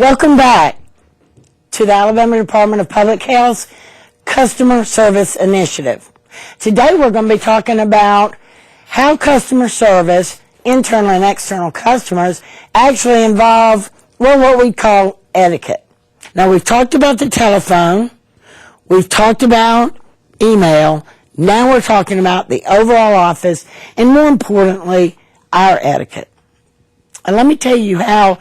Welcome back to the Alabama Department of Public Health's Customer Service Initiative. Today we're going to be talking about how customer service, internal and external customers, actually involve, well, what we call etiquette. Now, we've talked about the telephone, we've talked about email, now we're talking about the overall office, and more importantly, our etiquette. And let me tell you how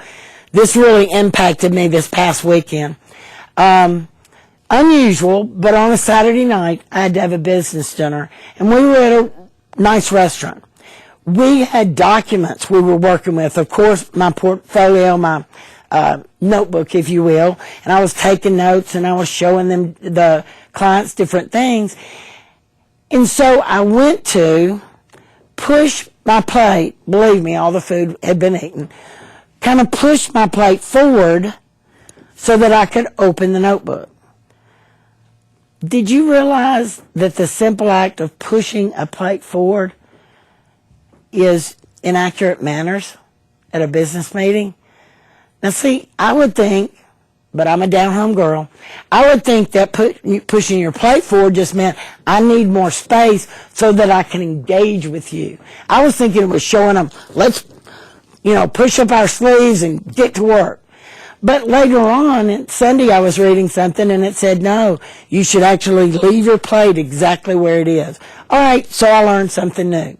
this really impacted me this past weekend. Unusual, but on a Saturday night, I had to have a business dinner, and we were at a nice restaurant. We had documents we were working with, of course, my portfolio, my notebook, if you will, and I was taking notes, and I was showing them, the clients, different things. And so I went to push my plate, believe me, all the food had been eaten, kind of pushed my plate forward so that I could open the notebook. Did you realize that the simple act of pushing a plate forward is inaccurate manners at a business meeting? Now see, I would think, but I'm a down-home girl, I would think that pushing your plate forward just meant I need more space so that I can engage with you. I was thinking it was showing them, let's, push up our sleeves and get to work. But later on, Sunday I was reading something and it said, no, you should actually leave your plate exactly where it is. All right, so I learned something new.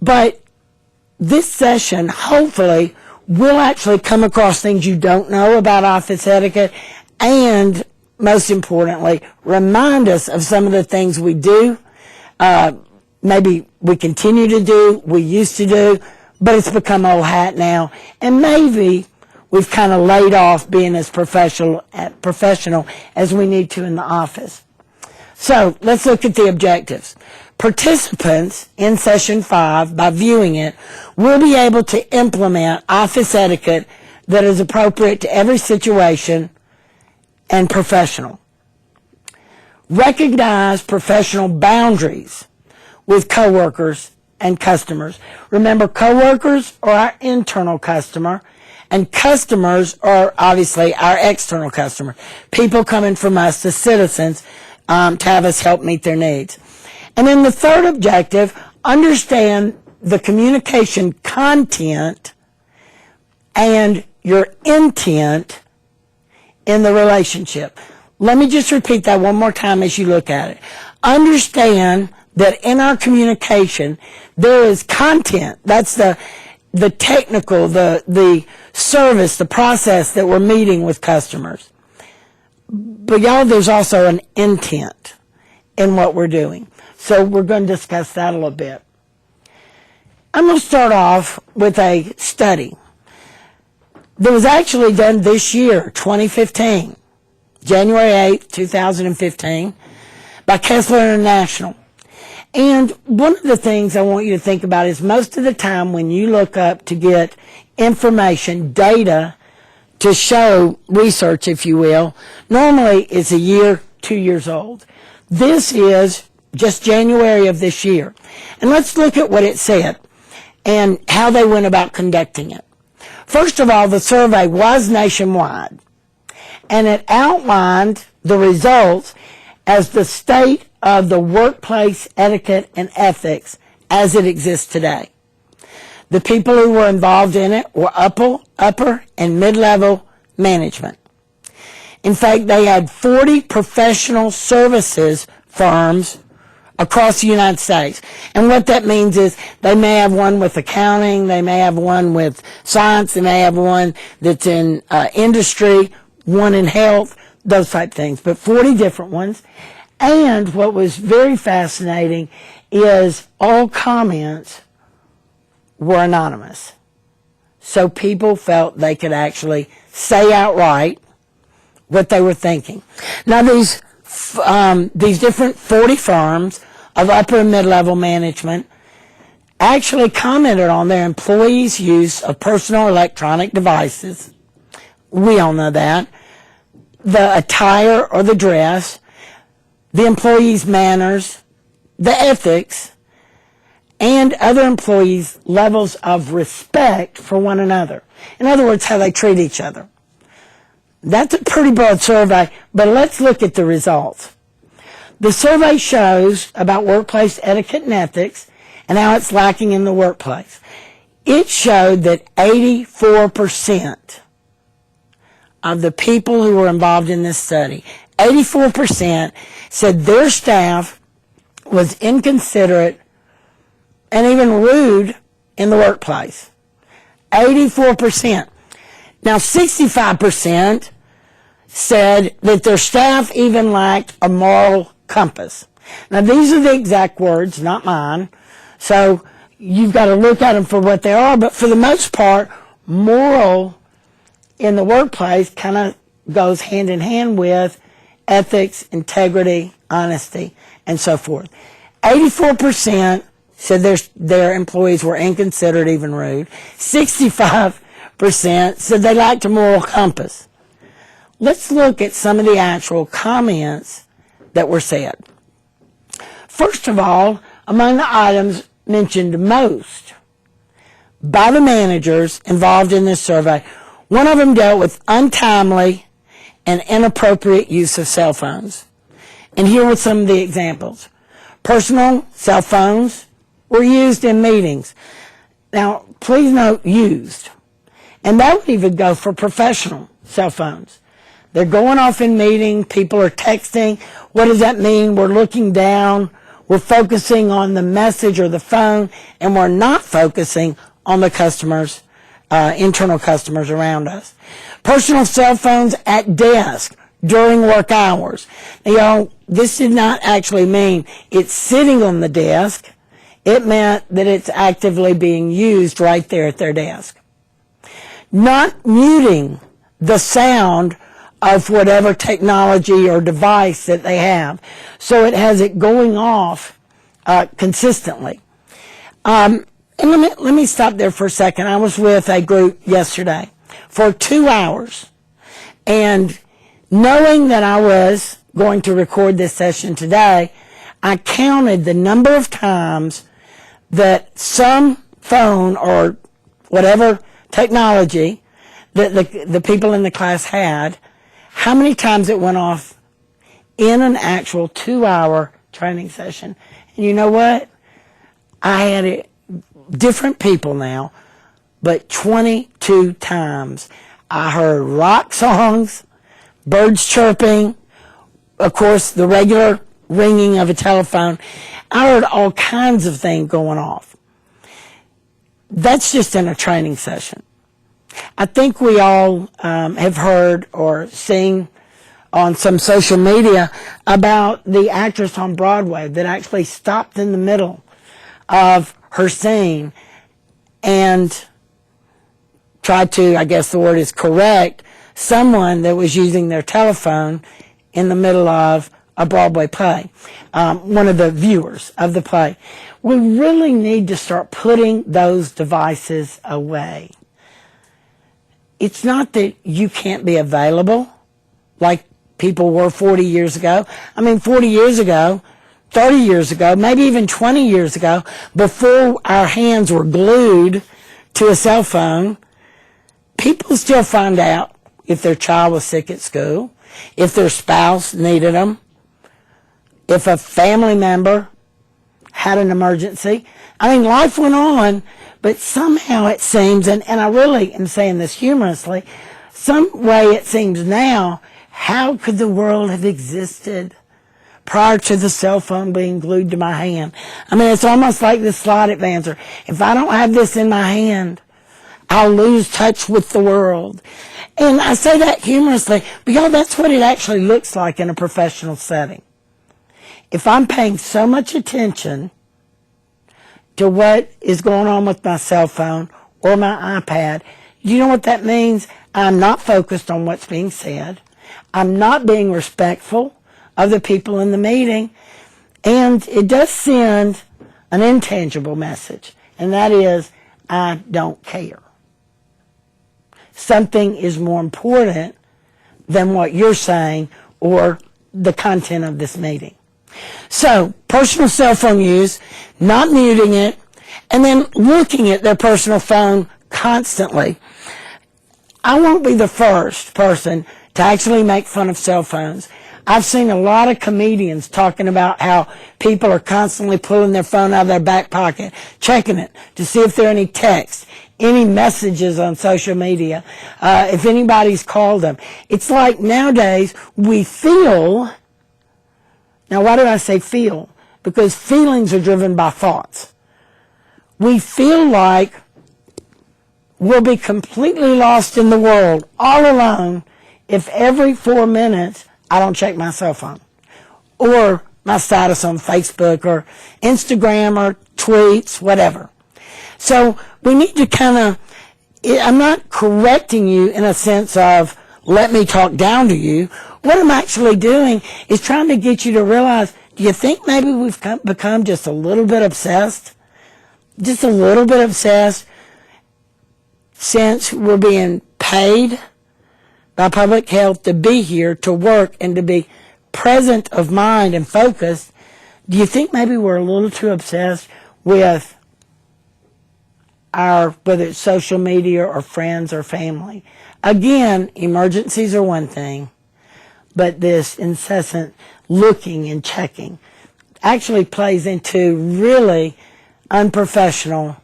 But this session, hopefully, will actually come across things you don't know about office etiquette and, most importantly, remind us of some of the things we do, maybe we continue to do, we used to do, but it's become old hat now, and maybe we've kind of laid off being as professional as we need to in the office. So let's look at the objectives. Participants in Session 5, by viewing it, will be able to implement office etiquette that is appropriate to every situation and professional. Recognize professional boundaries with coworkers and customers. Remember, coworkers are our internal customer, and customers are obviously our external customer. People coming from us, the citizens, to have us help meet their needs. And then the third objective, understand the communication content and your intent in the relationship. Let me just repeat that one more time as you look at it. Understand that in our communication, there is content. That's the technical, the service, the process that we're meeting with customers. But y'all, there's also an intent in what we're doing. So we're going to discuss that a little bit. I'm going to start off with a study that was actually done this year, 2015, January 8th, 2015, by Kessler International. And one of the things I want you to think about is most of the time when you look up to get information, data, to show research, if you will, normally it's a year, 2 years old. This is just January of this year. And let's look at what it said and how they went about conducting it. First of all, the survey was nationwide, and it outlined the results as the state of the workplace etiquette and ethics as it exists today. The people who were involved in it were upper and mid-level management. In fact, they had 40 professional services firms across the United States. And what that means is they may have one with accounting, they may have one with science, they may have one that's in industry, one in health, those type things, but 40 different ones. And what was very fascinating is all comments were anonymous. So people felt they could actually say outright what they were thinking. Now these different 40 firms of upper and mid-level management actually commented on their employees' use of personal electronic devices. We all know that. The attire or the dress, the employees' manners, the ethics, and other employees' levels of respect for one another. In other words, how they treat each other. That's a pretty broad survey, but let's look at the results. The survey shows about workplace etiquette and ethics and how it's lacking in the workplace. It showed that 84% of the people who were involved in this study, 84% said their staff was inconsiderate and even rude in the workplace. 84%. Now, 65% said that their staff even lacked a moral compass. Now, these are the exact words, not mine. So you've got to look at them for what they are. But for the most part, moral in the workplace kind of goes hand in hand with ethics, integrity, honesty, and so forth. 84% said their employees were inconsiderate, even rude. 65% said they lacked a moral compass. Let's look at some of the actual comments that were said. First of all, among the items mentioned most by the managers involved in this survey, one of them dealt with untimely and inappropriate use of cell phones. And here were some of the examples. Personal cell phones were used in meetings. Now, please note used. And that would even go for professional cell phones. They're going off in meeting, people are texting. What does that mean? We're looking down, we're focusing on the message or the phone, and we're not focusing on the customers, internal customers around us. Personal cell phones at desk during work hours. Now, this did not actually mean it's sitting on the desk. It meant that it's actively being used right there at their desk. Not muting the sound of whatever technology or device that they have, so it has it going off consistently. And let me stop there for a second. I was with a group yesterday for 2 hours, and knowing that I was going to record this session today, I counted the number of times that some phone or whatever technology that the people in the class had, how many times it went off in an actual 2-hour training session. And you know what? I had it, different people now, but 22 times I heard rock songs, birds chirping, of course, the regular ringing of a telephone. I heard all kinds of things going off. That's just in a training session. I think we all have heard or seen on some social media about the actress on Broadway that actually stopped in the middle of her scene and tried to, I guess the word is correct, someone that was using their telephone in the middle of a Broadway play, one of the viewers of the play. We really need to start putting those devices away. It's not that you can't be available like people were 40 years ago. I mean, 40 years ago, 30 years ago, maybe even 20 years ago, before our hands were glued to a cell phone, people still find out if their child was sick at school, if their spouse needed them, if a family member had an emergency. I mean, life went on, but somehow it seems, and I really am saying this humorously, some way it seems now, how could the world have existed prior to the cell phone being glued to my hand? I mean, it's almost like the slide advancer. If I don't have this in my hand, I'll lose touch with the world. And I say that humorously because that's what it actually looks like in a professional setting. If I'm paying so much attention to what is going on with my cell phone or my iPad, you know what that means? I'm not focused on what's being said. I'm not being respectful of the people in the meeting. And it does send an intangible message, and that is, I don't care. Something is more important than what you're saying or the content of this meeting. So, personal cell phone use, not muting it, and then looking at their personal phone constantly. I won't be the first person to actually make fun of cell phones. I've seen a lot of comedians talking about how people are constantly pulling their phone out of their back pocket, checking it to see if there are any texts, any messages on social media, if anybody's called them. It's like nowadays we feel, now why do I say feel? Because feelings are driven by thoughts. We feel like we'll be completely lost in the world, all alone, if every 4 minutes I don't check my cell phone or my status on Facebook or Instagram or tweets, whatever. So we need to kind of, I'm not correcting you in a sense of let me talk down to you. What I'm actually doing is trying to get you to realize, do you think maybe we've become just a little bit obsessed? Just a little bit obsessed since we're being paid by public health to be here, to work, and to be present of mind and focused. Do you think maybe we're a little too obsessed with our, whether it's social media or friends or family? Again, emergencies are one thing, but this incessant looking and checking actually plays into really unprofessional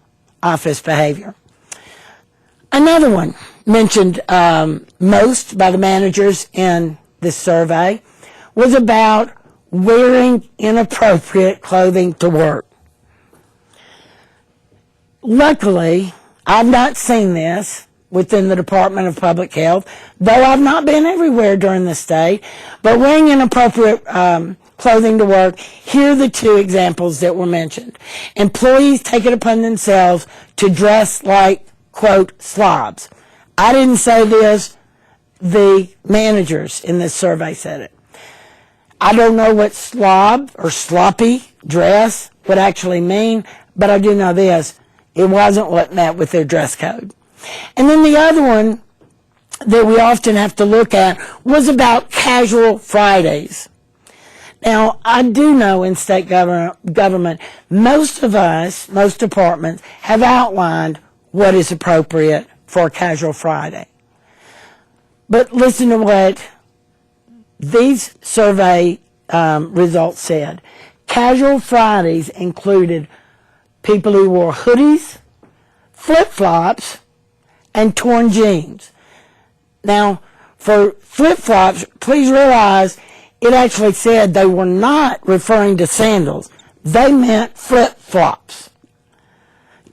office behavior. Another one mentioned most by the managers in this survey was about wearing inappropriate clothing to work. Luckily, I've not seen this within the Department of Public Health, though I've not been everywhere during this day, but wearing inappropriate clothing to work, here are the two examples that were mentioned. Employees take it upon themselves to dress like, quote, slobs. I didn't say this, the managers in this survey said it. I don't know what slob or sloppy dress would actually mean, but I do know this, it wasn't what met with their dress code. And then the other one that we often have to look at was about casual Fridays. Now, I do know in state government, most of us, most departments, have outlined what is appropriate for a casual Friday. But listen to what these survey results said. Casual Fridays included people who wore hoodies, flip-flops, and torn jeans. Now, for flip-flops, please realize it actually said they were not referring to sandals. They meant flip-flops,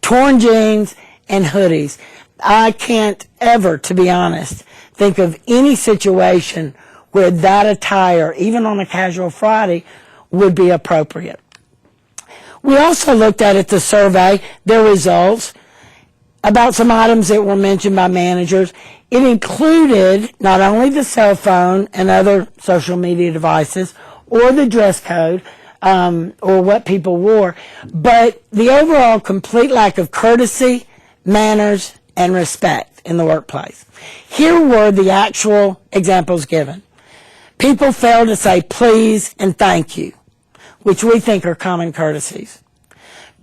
torn jeans, and hoodies. I can't ever, to be honest, think of any situation where that attire, even on a casual Friday, would be appropriate. We also looked at the survey, their results, about some items that were mentioned by managers. It included not only the cell phone and other social media devices or the dress code or what people wore, but the overall complete lack of courtesy, manners, and respect in the workplace. Here were the actual examples given. People failed to say please and thank you, which we think are common courtesies.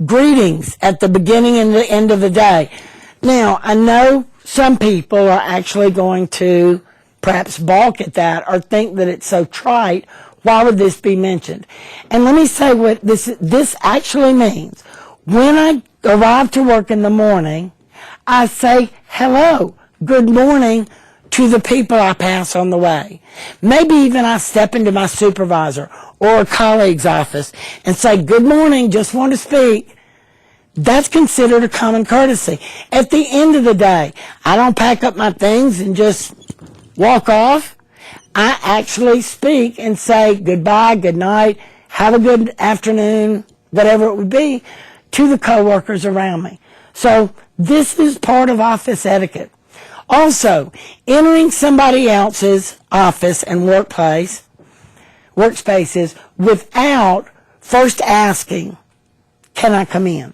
Greetings at the beginning and the end of the day. Now, I know some people are actually going to perhaps balk at that or think that it's so trite. Why would this be mentioned? And let me say what this actually means. When I arrive to work in the morning, I say hello, good morning to the people I pass on the way. Maybe even I step into my supervisor or a colleague's office and say, good morning, just want to speak. That's considered a common courtesy. At the end of the day, I don't pack up my things and just walk off. I actually speak and say goodbye, good night, have a good afternoon, whatever it would be, to the coworkers around me. So this is part of office etiquette. Also, entering somebody else's office and workspaces without first asking, can I come in?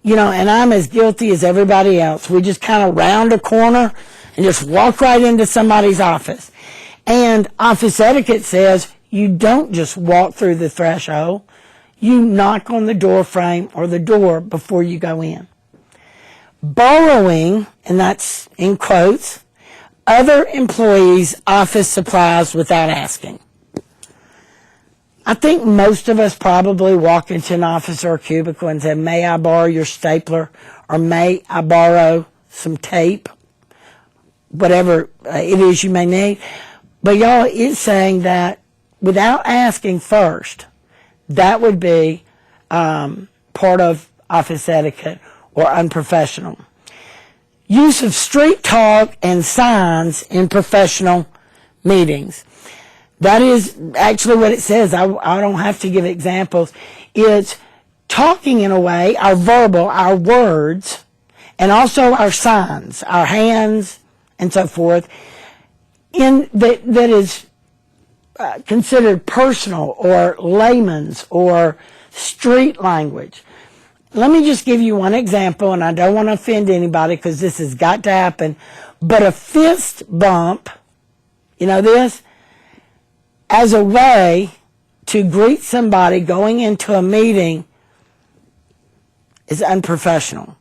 You know, and I'm as guilty as everybody else. We just kind of round a corner and just walk right into somebody's office. And office etiquette says you don't just walk through the threshold. You knock on the door frame or the door before you go in. Borrowing, and that's in quotes, other employees' office supplies without asking. I think most of us probably walk into an office or a cubicle and say, may I borrow your stapler, or may I borrow some tape, whatever it is you may need. But y'all, it's saying that without asking first, that would be part of office etiquette or unprofessional. Use of street talk and signs in professional meetings. That is actually what it says. I don't have to give examples. It's talking in a way, our verbal, our words, and also our signs, our hands, and so forth, that is considered personal or layman's or street language. Let me just give you one example, and I don't want to offend anybody because this has got to happen, but a fist bump, you know this, as a way to greet somebody going into a meeting is unprofessional.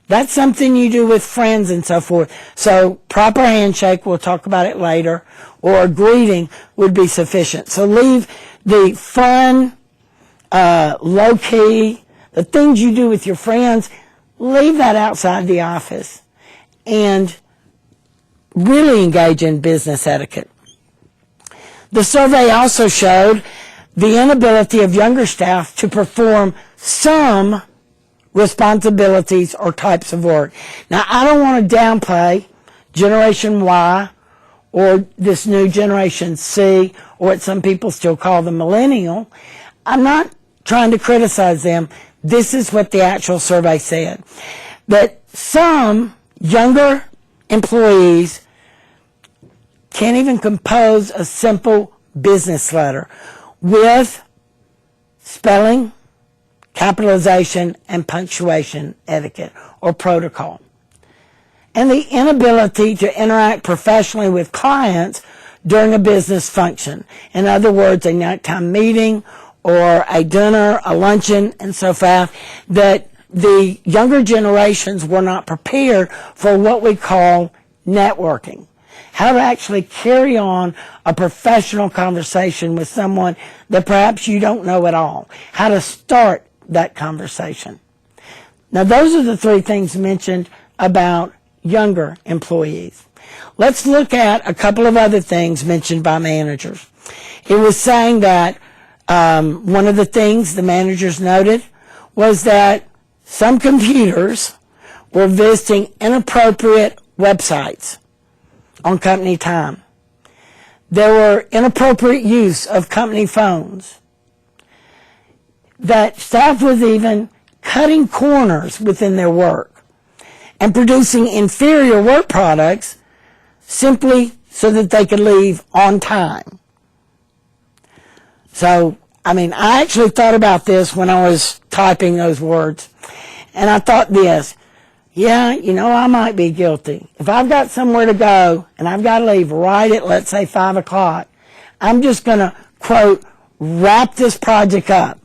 That's something you do with friends and so forth. So proper handshake, we'll talk about it later, or a greeting would be sufficient. So leave the fun, low-key, the things you do with your friends, leave that outside the office and really engage in business etiquette. The survey also showed the inability of younger staff to perform some responsibilities or types of work. Now, I don't want to downplay Generation Y or this new Generation C, or what some people still call the millennial. I'm not trying to criticize them. This is what the actual survey said. That some younger employees can't even compose a simple business letter with spelling, capitalization, and punctuation etiquette or protocol. And the inability to interact professionally with clients during a business function. In other words, a nighttime meeting or a dinner, a luncheon, and so forth, that the younger generations were not prepared for what we call networking. How to actually carry on a professional conversation with someone that perhaps you don't know at all. How to start that conversation. Now, those are the three things mentioned about younger employees. Let's look at a couple of other things mentioned by managers. It was saying that one of the things the managers noted was that some computers were visiting inappropriate websites on company time. There were inappropriate use of company phones. That staff was even cutting corners within their work and producing inferior work products simply so that they could leave on time. So, I actually thought about this when I was typing those words. And I thought this, I might be guilty. If I've got somewhere to go and I've got to leave right at, let's say, 5 o'clock, I'm just going to, quote, wrap this project up,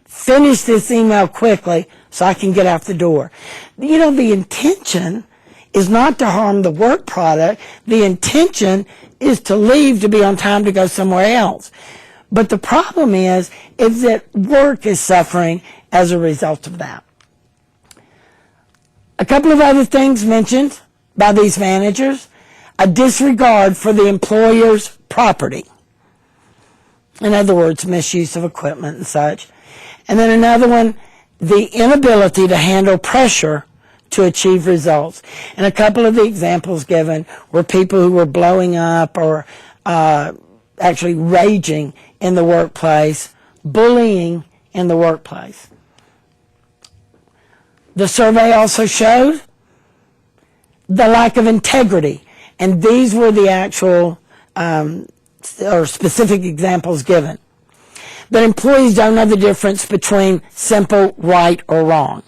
finish this email quickly so I can get out the door. The intention is not to harm the work product. The intention is to leave to be on time to go somewhere else. But the problem is that work is suffering as a result of that. A couple of other things mentioned by these managers: a disregard for the employer's property. In other words, misuse of equipment and such. And then another one, the inability to handle pressure to achieve results. And a couple of the examples given were people who were blowing up or actually raging in the workplace, bullying in the workplace. The survey also showed the lack of integrity, and these were the actual or specific examples given. But employees don't know the difference between simple right or wrong.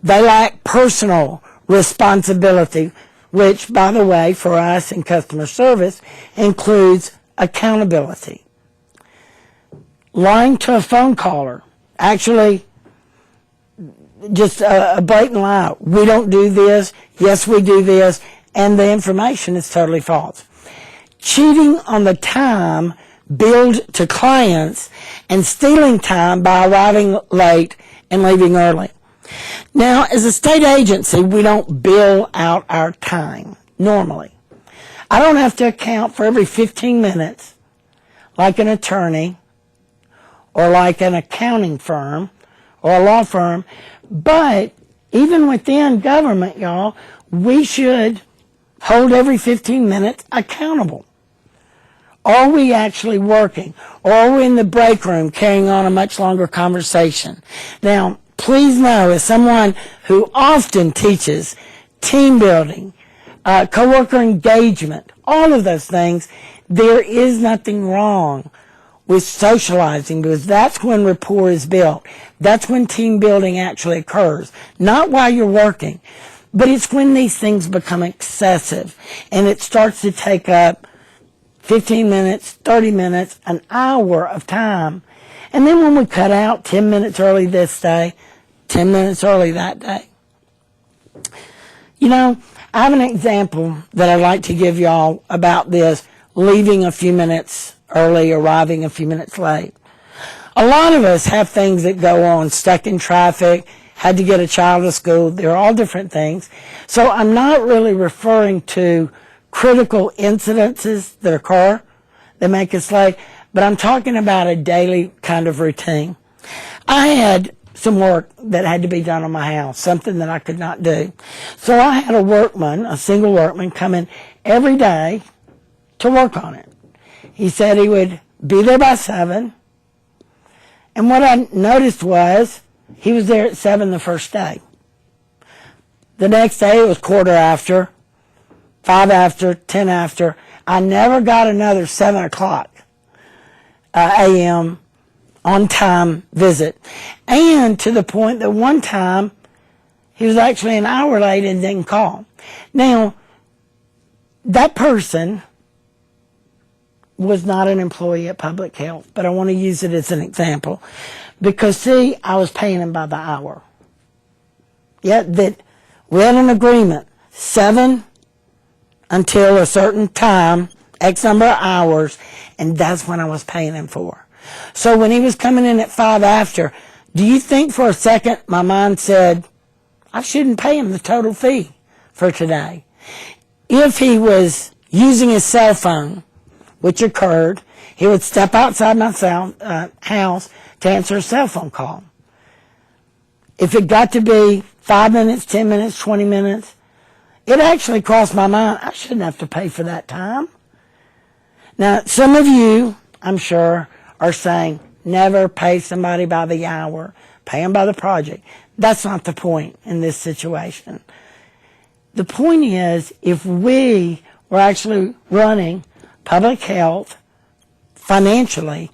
They lack personal responsibility, which, by the way, for us in customer service, includes accountability. Lying to a phone caller, actually just a blatant lie. We don't do this. Yes, we do this. and the information is totally false. Cheating on the time billed to clients and stealing time by arriving late and leaving early. Now, as a state agency, we don't bill out our time normally. I don't have to account for every 15 minutes like an attorney or like an accounting firm or a law firm, but even within government, y'all, we should hold every 15 minutes accountable. Are we actually working? Or are we in the break room carrying on a much longer conversation? Now, please know, as someone who often teaches team building, coworker engagement, all of those things, there is nothing wrong with socializing, because that's when rapport is built. That's when team building actually occurs. Not while you're working, but it's when these things become excessive and it starts to take up 15 minutes, 30 minutes, an hour of time. And then when we cut out 10 minutes early this day, 10 minutes early that day. You know, I have an example that I'd like to give y'all about this, leaving a few minutes early, arriving a few minutes late. A lot of us have things that go on, stuck in traffic, had to get a child to school. They're all different things. So I'm not really referring to critical incidences that occur that make us late, but I'm talking about a daily kind of routine. I had some work that had to be done on my house, something that I could not do. So I had a workman, a single workman, come in every day to work on it. He said he would be there by 7. And what I noticed was he was there at 7 the first day. The next day it was quarter after, 5 after, 10 after. I never got another 7 o'clock a.m. on time visit. And to the point that one time he was actually an hour late and didn't call. Now, that person was not an employee at Public Health, but I want to use it as an example. Because, see, I was paying him by the hour. Yet that we had an agreement, 7 until a certain time, X number of hours, and that's when I was paying him for. So when he was coming in at 5 after, do you think for a second my mind said, I shouldn't pay him the total fee for today? If he was using his cell phone, which occurred, he would step outside my house to answer a cell phone call. If it got to be 5 minutes, 10 minutes, 20 minutes, it actually crossed my mind, I shouldn't have to pay for that time. Now, some of you, I'm sure, are saying, never pay somebody by the hour, pay them by the project. That's not the point in this situation. The point is, if we were actually running public health financially,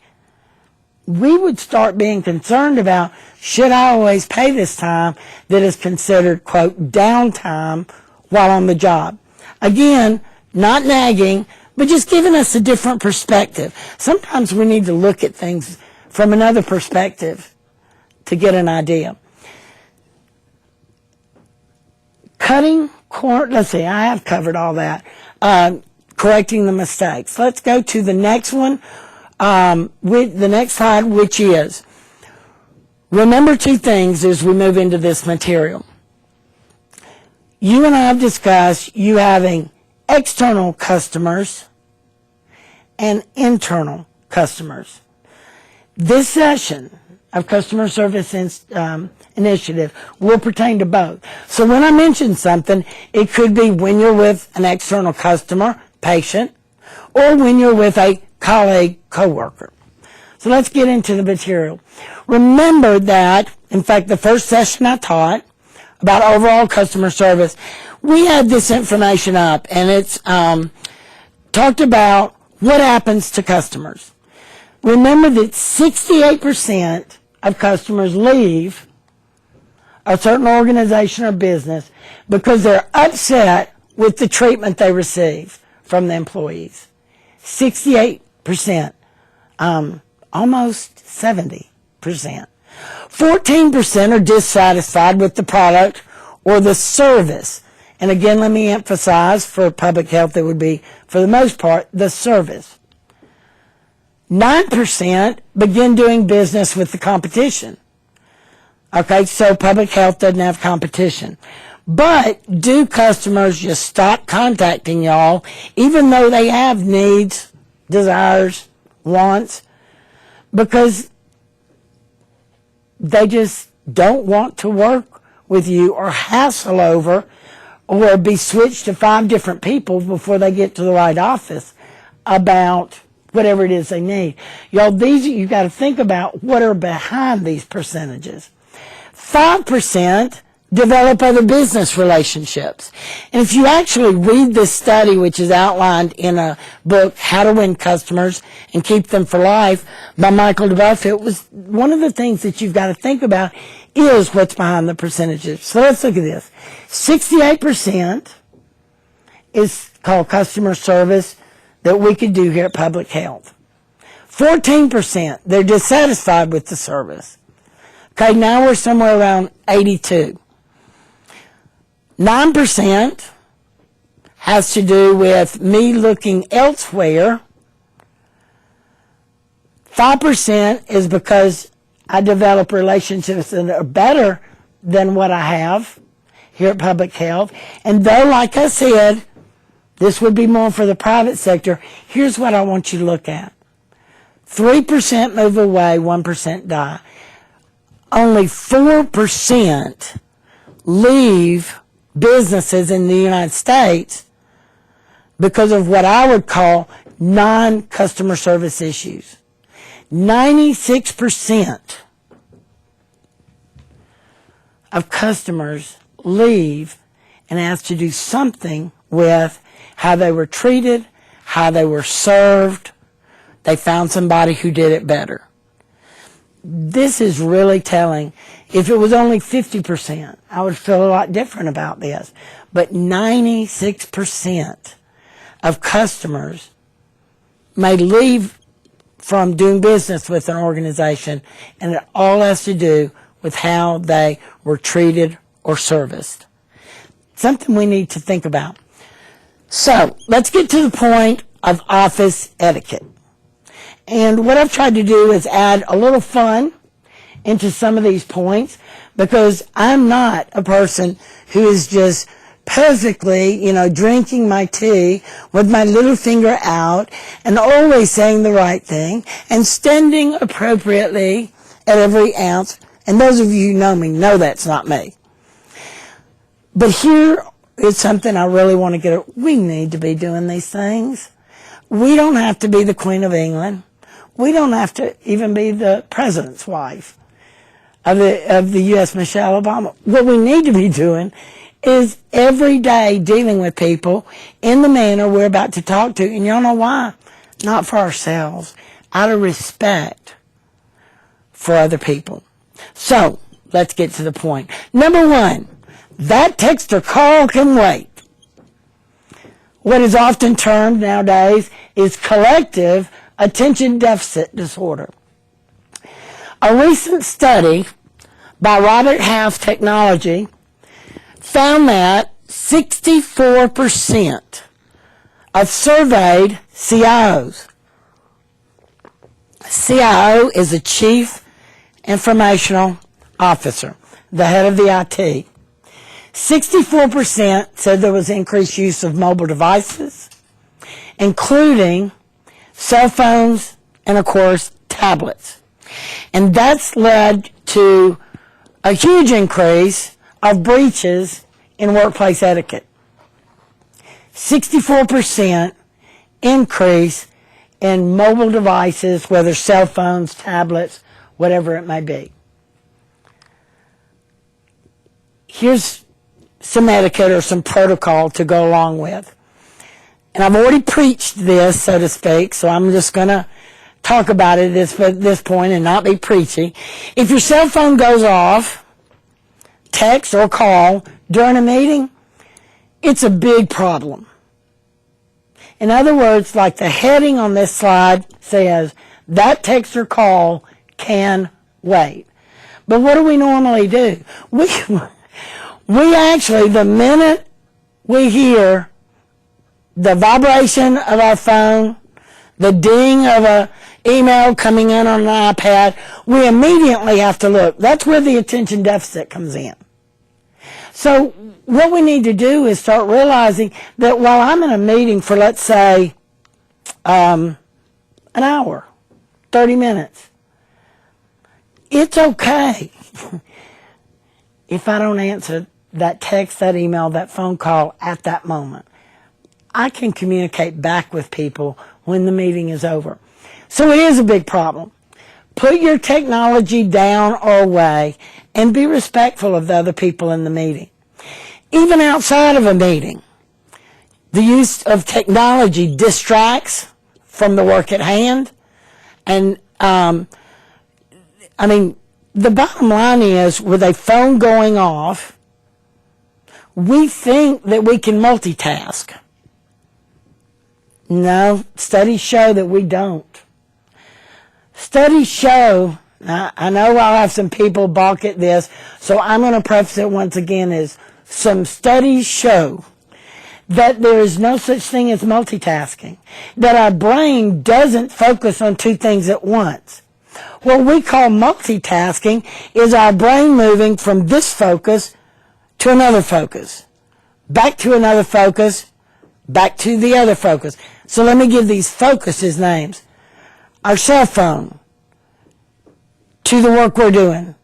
we would start being concerned about, should I always pay this time that is considered, quote, downtime while on the job? Again, not nagging, but just giving us a different perspective. Sometimes we need to look at things from another perspective to get an idea. Cutting corners, let's see, I have covered all that. Correcting the mistakes. Let's go to the next one, with the next slide, which is, remember 2 things as we move into this material. You and I have discussed you having external customers and internal customers. This session of Customer Service Initiative will pertain to both. So when I mention something, it could be when you're with an external customer, patient, or when you're with a colleague, coworker. So let's get into the material. Remember that, in fact, the first session I taught about overall customer service, we had this information up, and it's talked about what happens to customers. Remember that 68% of customers leave a certain organization or business because they're upset with the treatment they receive from the employees. 68%, almost 70%. 14% are dissatisfied with the product or the service. And again, let me emphasize, for public health, it would be, for the most part, the service. 9% begin doing business with the competition. Okay, so public health doesn't have competition. But do customers just stop contacting y'all, even though they have needs, desires, wants, because they just don't want to work with you or hassle over or be switched to 5 different people before they get to the right office about whatever it is they need. Y'all, you got to think about what are behind these percentages. 5% develop other business relationships. And if you actually read this study, which is outlined in a book, How to Win Customers and Keep Them for Life, by Michael DeBuff, it was one of the things that you've got to think about is what's behind the percentages. So let's look at this. 68% is called customer service that we could do here at Public Health. 14%, they're dissatisfied with the service. Okay, now we're somewhere around 82. 9% has to do with me looking elsewhere. 5% is because I develop relationships that are better than what I have here at Public Health. And though, like I said, this would be more for the private sector, here's what I want you to look at. 3% move away, 1% die. Only 4% leave businesses in the United States because of what I would call non-customer service issues. 96% of customers leave and ask to do something with how they were treated, how they were served. They found somebody who did it better. This is really telling. If it was only 50%, I would feel a lot different about this. But 96% of customers may leave from doing business with an organization, and it all has to do with how they were treated or serviced. Something we need to think about. So, let's get to the point of office etiquette. And what I've tried to do is add a little fun into some of these points, because I'm not a person who is just perfectly, drinking my tea with my little finger out and always saying the right thing and standing appropriately at every ounce. And those of you who know me know that's not me. But here is something I really want to get at. We need to be doing these things. We don't have to be the Queen of England. We don't have to even be the president's wife of the U.S., Michelle Obama. What we need to be doing is every day dealing with people in the manner we're about to talk to. And y'all know why? Not for ourselves, out of respect for other people. So, let's get to the point. Number 1, that text or call can wait. What is often termed nowadays is collective attention deficit disorder. A recent study by Robert Half Technology found that 64% of surveyed CIOs. CIO is a Chief Informational Officer, the head of the IT. 64% said there was increased use of mobile devices, including cell phones and, of course, tablets. And that's led to a huge increase of breaches in workplace etiquette. 64% increase in mobile devices, whether cell phones, tablets, whatever it may be. Here's some etiquette or some protocol to go along with. And I've already preached this, so to speak, so I'm just going to talk about it at this point and not be preachy. If your cell phone goes off, text or call during a meeting, it's a big problem. In other words, like the heading on this slide says, that text or call can wait. But what do we normally do? We actually, the minute we hear the vibration of our phone, the ding of an email coming in on an iPad, we immediately have to look. That's where the attention deficit comes in. So what we need to do is start realizing that while I'm in a meeting for, let's say, an hour, 30 minutes, it's okay if I don't answer that text, that email, that phone call at that moment. I can communicate back with people when the meeting is over. So it is a big problem. Put your technology down or away and be respectful of the other people in the meeting. Even outside of a meeting, the use of technology distracts from the work at hand. And, the bottom line is, with a phone going off, we think that we can multitask. No, studies show that we don't. Studies show, I know I'll have some people balk at this, so I'm going to preface it once again as some studies show that there is no such thing as multitasking, that our brain doesn't focus on two things at once. What we call multitasking is our brain moving from this focus to another focus, back to another focus, back to the other focus. So let me give these focuses names. Our cell phone, to the work we're doing,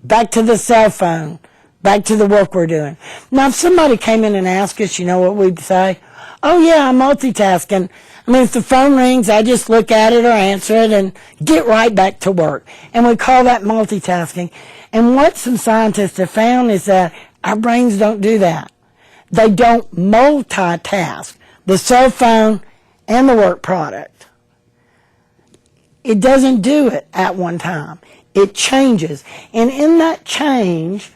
back to the cell phone, back to the work we're doing. Now, if somebody came in and asked us, you know what we'd say? Oh, yeah, I'm multitasking. If the phone rings, I just look at it or answer it and get right back to work. And we call that multitasking. And what some scientists have found is that our brains don't do that. They don't multitask the cell phone and the work product. It doesn't do it at one time. It changes. And in that change,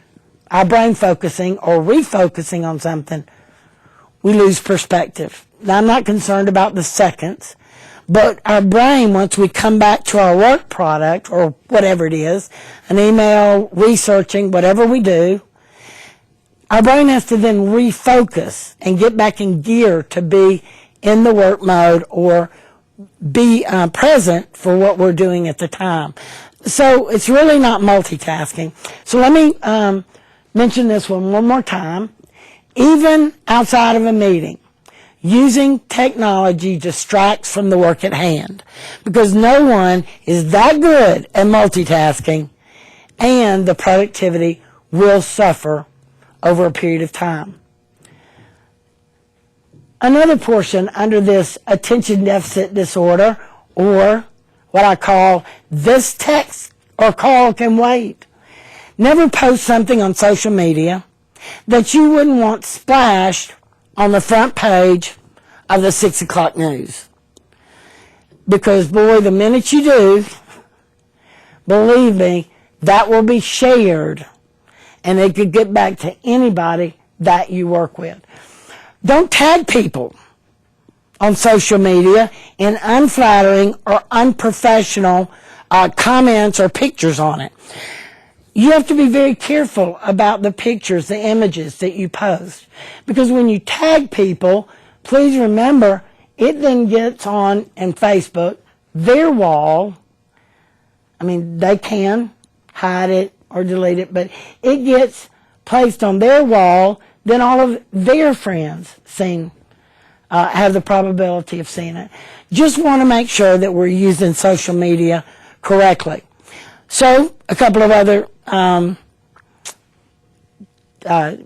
our brain focusing or refocusing on something, we lose perspective. Now, I'm not concerned about the seconds, but our brain, once we come back to our work product or whatever it is, an email, researching, whatever we do, our brain has to then refocus and get back in gear to be in the work mode or be present for what we're doing at the time. So it's really not multitasking. So let me mention this one more time. Even outside of a meeting, using technology distracts from the work at hand because no one is that good at multitasking, and the productivity will suffer over a period of time. Another portion under this attention deficit disorder, or what I call this text or call can wait. Never post something on social media that you wouldn't want splashed on the front page of the 6 o'clock news. Because, boy, the minute you do, believe me, that will be shared, and it could get back to anybody that you work with. Don't tag people on social media in unflattering or unprofessional comments or pictures on it. You have to be very careful about the pictures, the images that you post. Because when you tag people, please remember, it then gets on in Facebook, their wall. They can hide it or delete it, but it gets placed on their wall, then all of their friends have the probability of seeing it. Just want to make sure that we're using social media correctly. So, a couple of other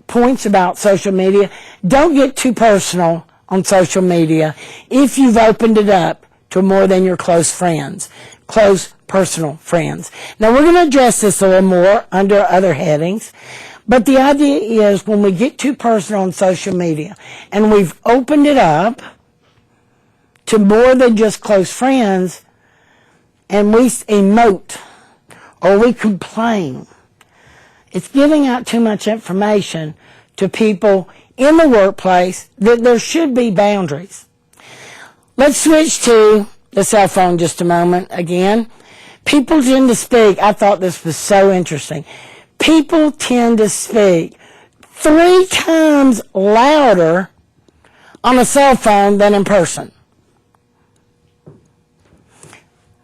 points about social media. Don't get too personal on social media if you've opened it up to more than your close friends, close personal friends. Now, we're going to address this a little more under other headings, but the idea is when we get too personal on social media and we've opened it up to more than just close friends and we emote or we complain, it's giving out too much information to people in the workplace that there should be boundaries. Let's switch to the cell phone just a moment again. People tend to speak. I thought this was so interesting. People tend to speak 3 times louder on a cell phone than in person.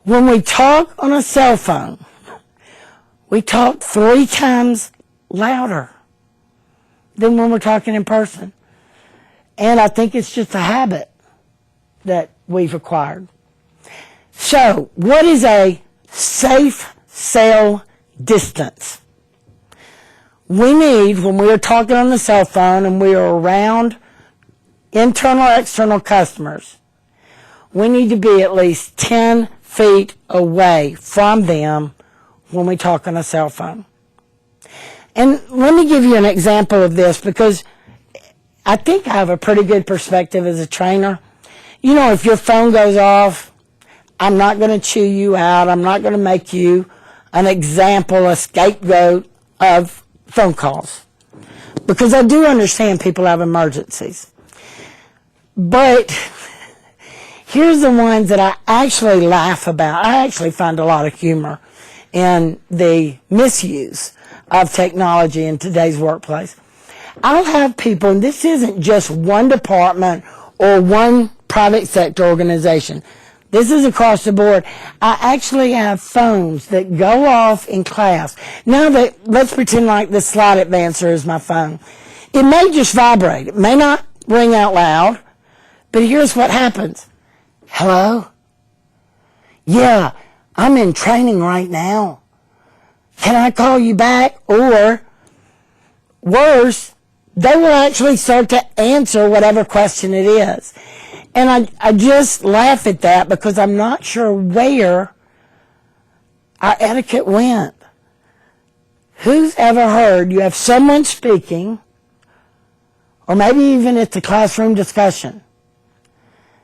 When we talk on a cell phone, we talk 3 times louder than when we're talking in person. And I think it's just a habit that we've acquired. So, what is a safe cell distance? We need, when we are talking on the cell phone and we are around internal or external customers, we need to be at least 10 feet away from them when we talk on a cell phone. And let me give you an example of this, because I think I have a pretty good perspective as a trainer. You know, if your phone goes off, I'm not going to chew you out. I'm not going to make you an example, a scapegoat of phone calls, because I do understand people have emergencies. But here's the ones that I actually laugh about. I actually find a lot of humor in the misuse of technology in today's workplace. I'll have people, and this isn't just one department or one private sector organization. This is across the board. I actually have phones that go off in class. Now that, let's pretend like the slide advancer is my phone. It may just vibrate. It may not ring out loud, but here's what happens. Hello? Yeah, I'm in training right now. Can I call you back? Or, worse, they will actually start to answer whatever question it is. And I just laugh at that, because I'm not sure where our etiquette went. Who's ever heard you have someone speaking, or maybe even it's a classroom discussion,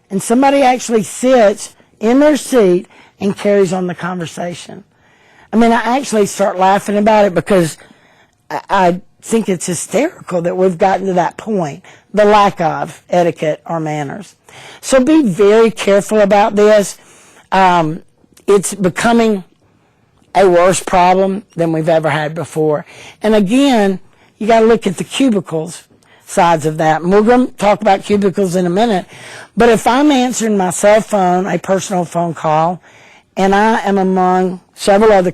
and somebody actually sits in their seat and carries on the conversation? I mean, I actually start laughing about it, because I think it's hysterical that we've gotten to that point, the lack of etiquette or manners. So be very careful about this. It's becoming a worse problem than we've ever had before. And again, you got to look at the cubicles sides of that. And we're going to talk about cubicles in a minute. But if I'm answering my cell phone, a personal phone call, and I am among several other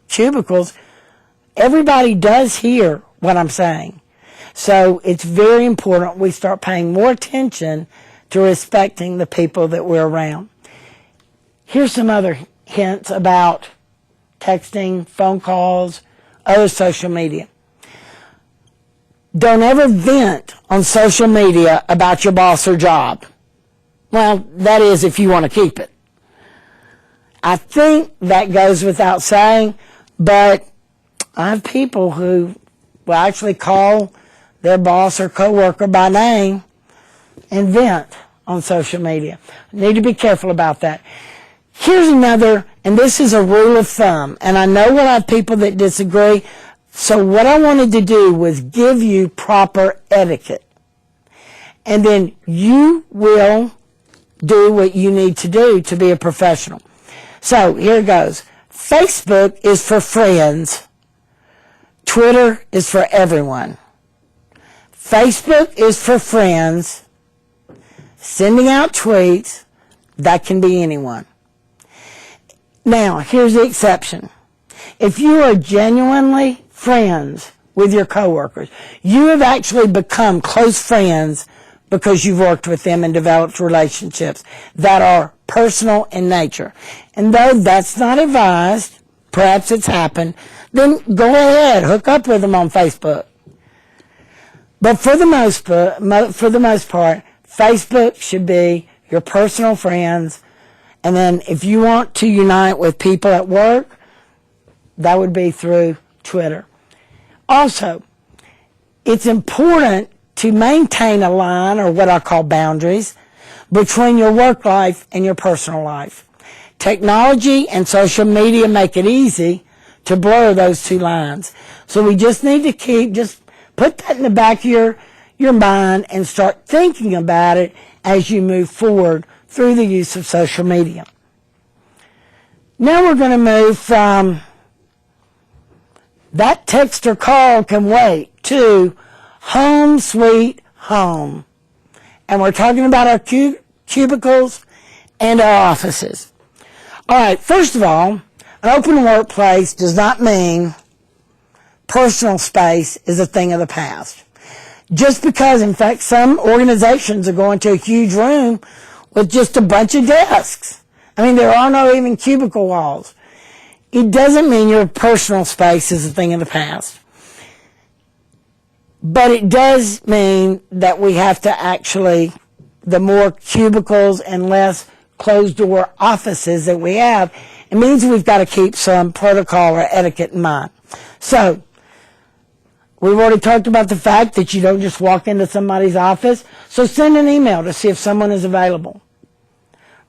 cubicles, everybody does hear what I'm saying. So it's very important we start paying more attention to respecting the people that we're around. Here's some other hints about texting, phone calls, other social media. Don't ever vent on social media about your boss or job. Well, that is if you want to keep it. I think that goes without saying, but I have people who will actually call their boss or coworker by name and vent on social media. Need to be careful about that. Here's another, and this is a rule of thumb, and I know we'll have people that disagree, so what I wanted to do was give you proper etiquette. And then you will do what you need to do to be a professional. So here it goes. Facebook is for friends. Twitter is for everyone. Facebook is for friends. Sending out tweets, that can be anyone. Now, here's the exception. If you are genuinely friends with your coworkers, you have actually become close friends because you've worked with them and developed relationships that are personal in nature. And though that's not advised, perhaps it's happened, then go ahead, hook up with them on Facebook. But for the most part, Facebook should be your personal friends. And then if you want to unite with people at work, that would be through Twitter. Also, it's important to maintain a line, or what I call boundaries, between your work life and your personal life. Technology and social media make it easy to blur those two lines. So we just need to just put that in the back of your mind and start thinking about it as you move forward through the use of social media. Now we're going to move from that text or call can wait to home sweet home. And we're talking about our cubicles and our offices. All right, first of all, an open workplace does not mean personal space is a thing of the past. Just because, in fact, some organizations are going to a huge room with just a bunch of desks. I mean, there are no even cubicle walls. It doesn't mean your personal space is a thing of the past. But it does mean that we have to actually, the more cubicles and less closed-door offices that we have, it means we've got to keep some protocol or etiquette in mind. So, we've already talked about the fact that you don't just walk into somebody's office, so send an email to see if someone is available,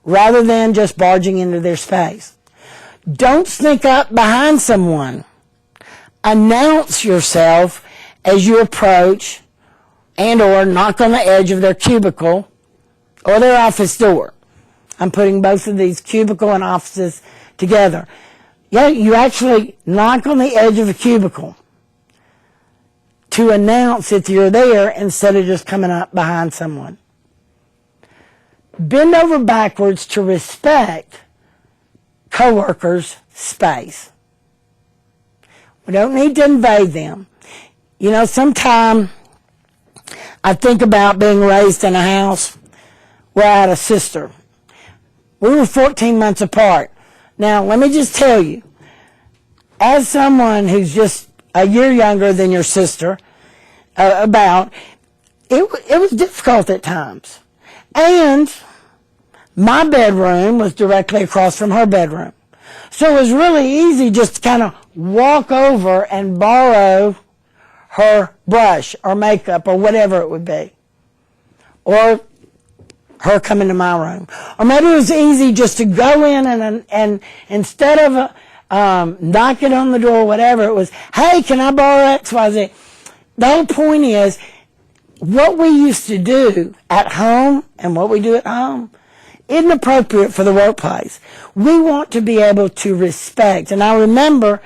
rather than just barging into their space. Don't sneak up behind someone. Announce yourself as you approach and or knock on the edge of their cubicle or their office door. I'm putting both of these cubicle and offices together. Yeah, you actually knock on the edge of a cubicle to announce that you're there instead of just coming up behind someone. Bend over backwards to respect coworkers' space. We don't need to invade them. You know, sometimes I think about being raised in a house where I had a sister. We were 14 months apart. Now, let me just tell you, as someone who's just a year younger than your sister, it was difficult at times. And my bedroom was directly across from her bedroom. So it was really easy just to kind of walk over and borrow her brush or makeup or whatever it would be. Or her coming to my room. Or maybe it was easy just to go in and instead of knocking on the door or whatever, it was, hey, can I borrow XYZ? The whole point is, what we used to do at home and what we do at home isn't appropriate for the workplace. We want to be able to respect. And I remember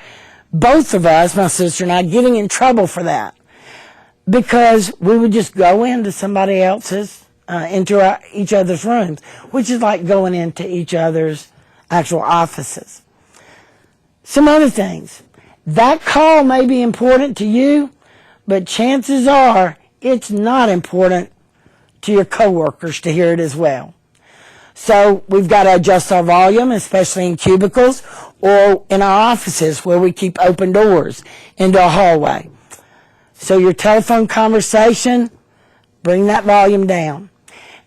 both of us, my sister and I, getting in trouble for that. Because we would just go into somebody else's, into each other's rooms, which is like going into each other's actual offices. Some other things. That call may be important to you, but chances are it's not important to your coworkers to hear it as well. So we've got to adjust our volume, especially in cubicles or in our offices where we keep open doors into a hallway. So your telephone conversation, bring that volume down.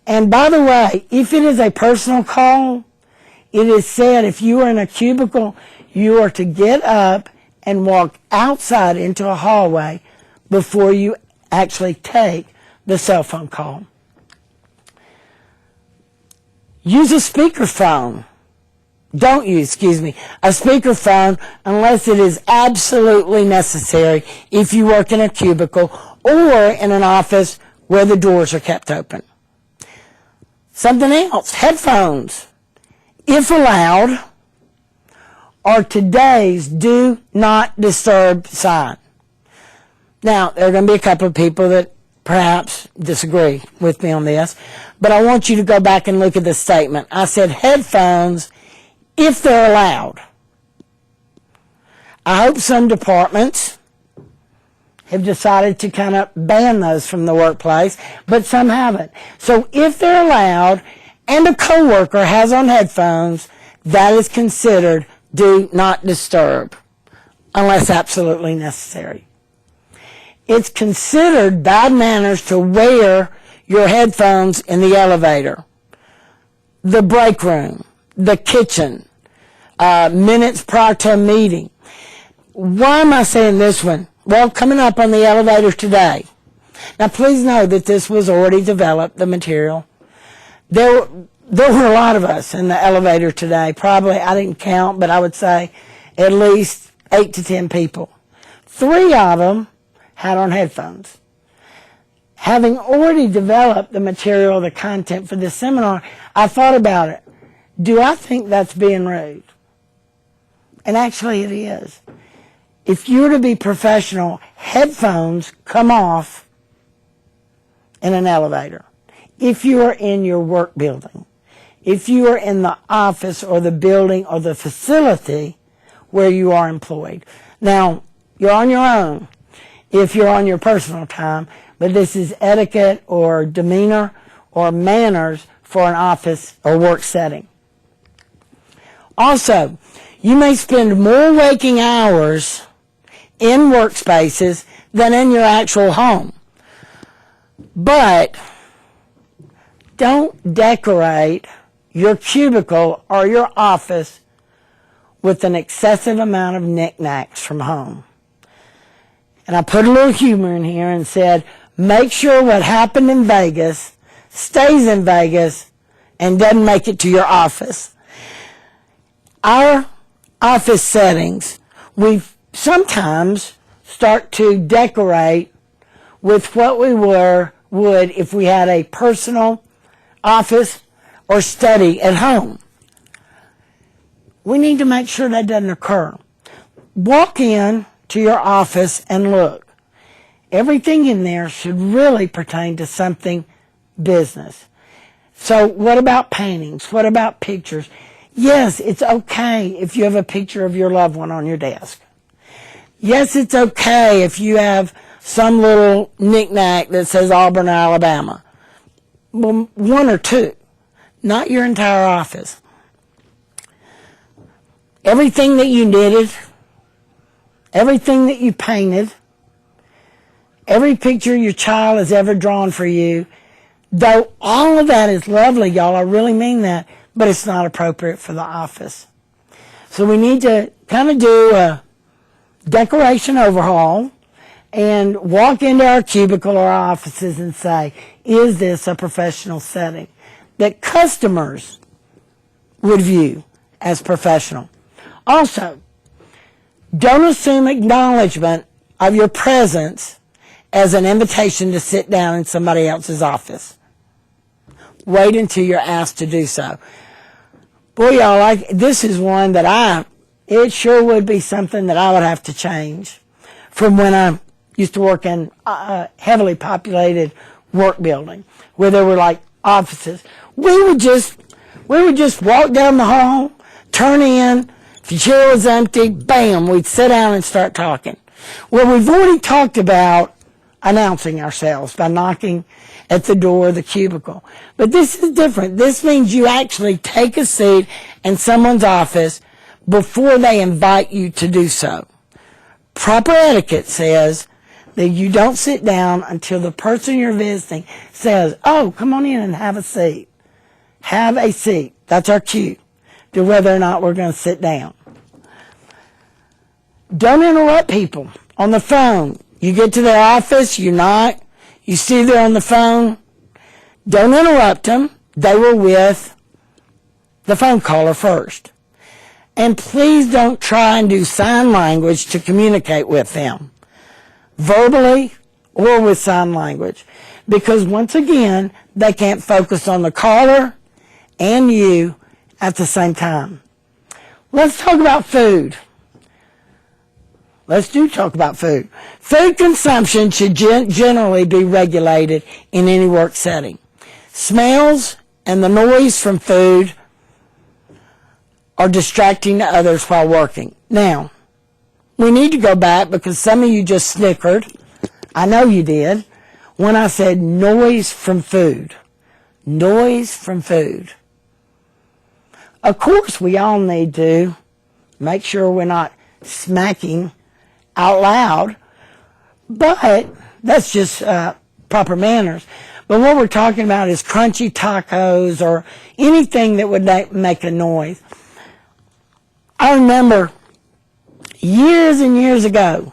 And by the way, if it is a personal call, it is said if you are in a cubicle, you are to get up and walk outside into a hallway before you actually take the cell phone call. Use a speakerphone. Don't use, a speakerphone unless it is absolutely necessary if you work in a cubicle or in an office where the doors are kept open. Something else, headphones, if allowed, are today's do not disturb sign. Now, there are going to be a couple of people that perhaps disagree with me on this, but I want you to go back and look at the statement. I said headphones if they're allowed. I hope some departments have decided to kind of ban those from the workplace, but some haven't. So if they're allowed and a coworker has on headphones, that is considered do not disturb unless absolutely necessary. It's considered bad manners to wear your headphones in the elevator, the break room, the kitchen, minutes prior to a meeting. Why am I saying this one? Well, coming up on the elevator today. Now, please know that this was already developed, the material. There were a lot of us in the elevator today. Probably, I didn't count, but I would say at least 8 to 10 people. 3 of them had on headphones. Having already developed the material, the content for this seminar, I thought about it. Do I think that's being rude? And actually it is. If you're to be professional, headphones come off in an elevator. if you are in your work building, if you are in the office or the building or the facility where you are employed. Now, you're on your own if you're on your personal time, but this is etiquette or demeanor or manners for an office or work setting. Also, you may spend more waking hours in workspaces than in your actual home. But don't decorate your cubicle or your office with an excessive amount of knickknacks from home. And I put a little humor in here and said, make sure what happened in Vegas stays in Vegas and doesn't make it to your office. Our office settings, we sometimes start to decorate with what we would if we had a personal office or study at home. We need to make sure that doesn't occur. Walk in to your office and look. Everything in there should really pertain to something business. So what about paintings? What about pictures? Yes, it's okay if you have a picture of your loved one on your desk. Yes, it's okay if you have some little knickknack that says Auburn, Alabama. Well, one or two, not your entire office. Everything that you knitted, everything that you painted, every picture your child has ever drawn for you, though all of that is lovely, y'all, I really mean that, but it's not appropriate for the office. So we need to kind of do a decoration overhaul and walk into our cubicle or our offices and say, is this a professional setting that customers would view as professional? Also, don't assume acknowledgement of your presence as an invitation to sit down in somebody else's office. Wait until you're asked to do so. Boy, y'all, this is one that it sure would be something that I would have to change from when I used to work in a heavily populated work building where there were like offices. We would just walk down the hall, turn in. If your chair was empty, bam, we'd sit down and start talking. Well, we've already talked about announcing ourselves by knocking at the door of the cubicle. But this is different. This means you actually take a seat in someone's office before they invite you to do so. Proper etiquette says that you don't sit down until the person you're visiting says, oh, come on in and have a seat. Have a seat. That's our cue to whether or not we're going to sit down. Don't interrupt people on the phone. You get to their office, you knock, you see they're on the phone. Don't interrupt them. They were with the phone caller first. And please don't try and do sign language to communicate with them, verbally or with sign language, because once again, they can't focus on the caller and you at the same time. Let's talk about food. Let's talk about food. Food consumption should generally be regulated in any work setting. Smells and the noise from food are distracting to others while working. Now, we need to go back because some of you just snickered. I know you did when I said noise from food. Noise from food. Of course, we all need to make sure we're not smacking out loud, but that's just proper manners. But what we're talking about is crunchy tacos or anything that would make a noise. I remember years and years ago,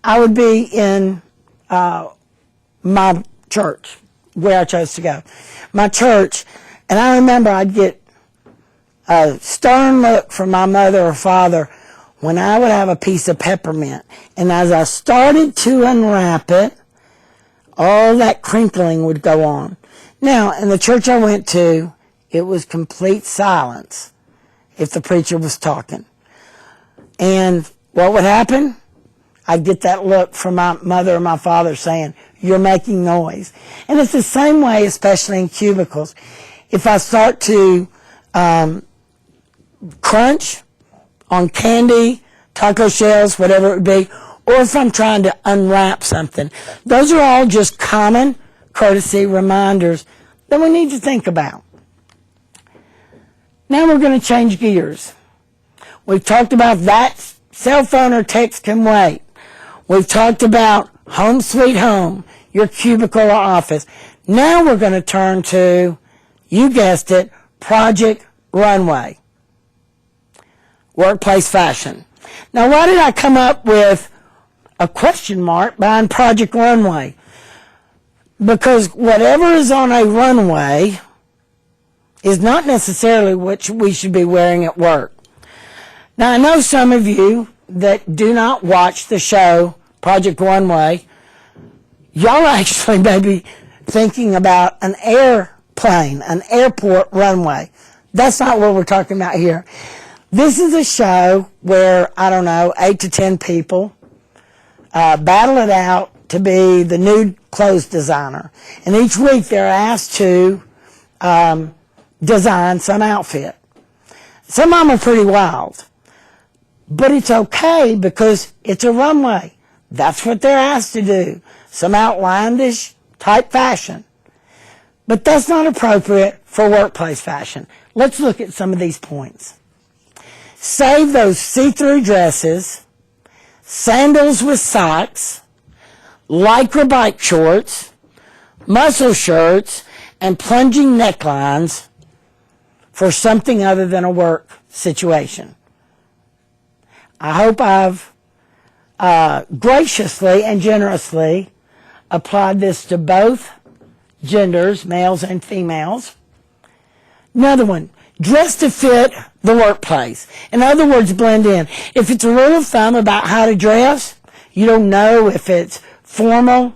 I would be in my church, where I chose to go, my church, and I remember I'd get a stern look from my mother or father when I would have a piece of peppermint. And as I started to unwrap it, all that crinkling would go on. Now, in the church I went to, it was complete silence if the preacher was talking. And what would happen? I'd get that look from my mother or my father saying, "You're making noise." And it's the same way, especially in cubicles. If I start to crunch on candy, taco shells, whatever it would be, or if I'm trying to unwrap something, those are all just common courtesy reminders that we need to think about. Now we're going to change gears. We've talked about that cell phone or text can wait. We've talked about home sweet home, your cubicle or office. Now we're going to turn to, you guessed it, Project Runway. Workplace fashion. Now why did I come up with a question mark behind Project Runway? Because whatever is on a runway is not necessarily what we should be wearing at work. Now, I know some of you that do not watch the show Project Runway, y'all actually may be thinking about an airplane, an airport runway. That's not what we're talking about here. This is a show where, 8 to 10 people battle it out to be the new clothes designer. And each week they're asked to design some outfit. Some of them are pretty wild. But it's okay because it's a runway. That's what they're asked to do. Some outlandish type fashion. But that's not appropriate for workplace fashion. Let's look at some of these points. Save those see-through dresses, sandals with socks, lycra bike shorts, muscle shirts, and plunging necklines for something other than a work situation. I hope I've graciously and generously applied this to both genders, males and females. Another one, dress to fit the workplace. In other words, blend in. If it's a rule of thumb about how to dress, you don't know if it's formal,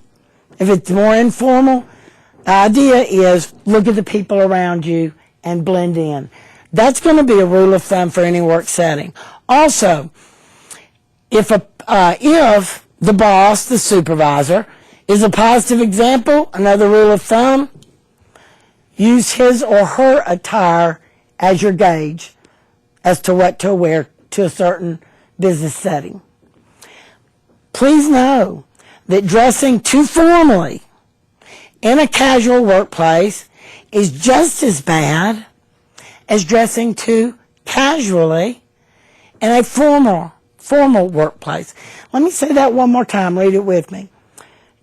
if it's more informal, the idea is look at the people around you and blend in. That's going to be a rule of thumb for any work setting. Also, if the boss, the supervisor, is a positive example, another rule of thumb, use his or her attire as your gauge as to what to wear to a certain business setting. Please know that dressing too formally in a casual workplace is just as bad as dressing too casually in a formal workplace. Let me say that one more time. Read it with me.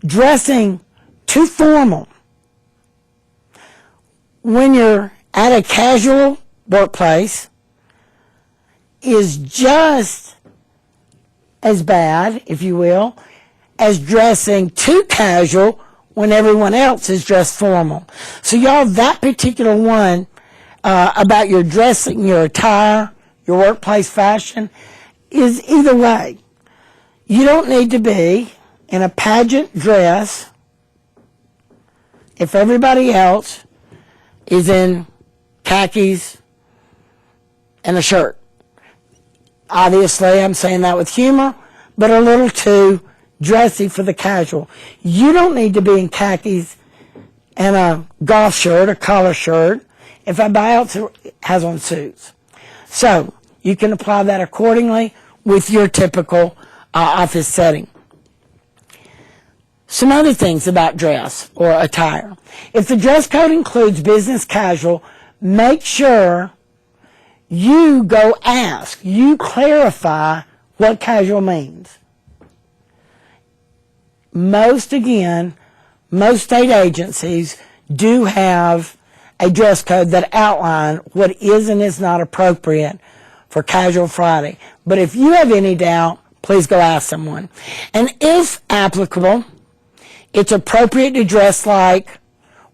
Dressing too formal when you're at a casual workplace is just as bad, if you will, as dressing too casual when everyone else is dressed formal. So y'all, that particular one about your dressing, your attire, your workplace fashion is either way. You don't need to be in a pageant dress if everybody else is in khakis and a shirt. Obviously, I'm saying that with humor, but a little too dressy for the casual. You don't need to be in khakis and a golf shirt, a collar shirt, if everybody else has on suits. So, you can apply that accordingly with your typical office setting. Some other things about dress or attire. If the dress code includes business casual, make sure you go ask, you clarify what casual means. Most state agencies do have a dress code that outline what is and is not appropriate for Casual Friday. But if you have any doubt, please go ask someone. And if applicable, it's appropriate to dress like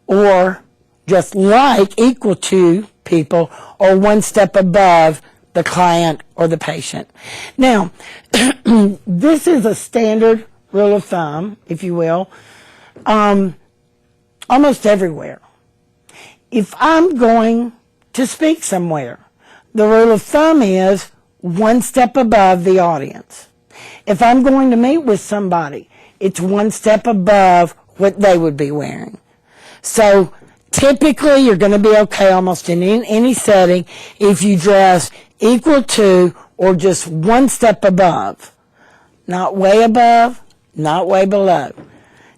or just like equal to people or one step above the client or the patient. Now, this is a standard rule of thumb, if you will, almost everywhere. If I'm going to speak somewhere, the rule of thumb is one step above the audience. if I'm going to meet with somebody, it's one step above what they would be wearing. So typically you're going to be okay almost in any setting if you dress equal to or just one step above. Not way above, not way below.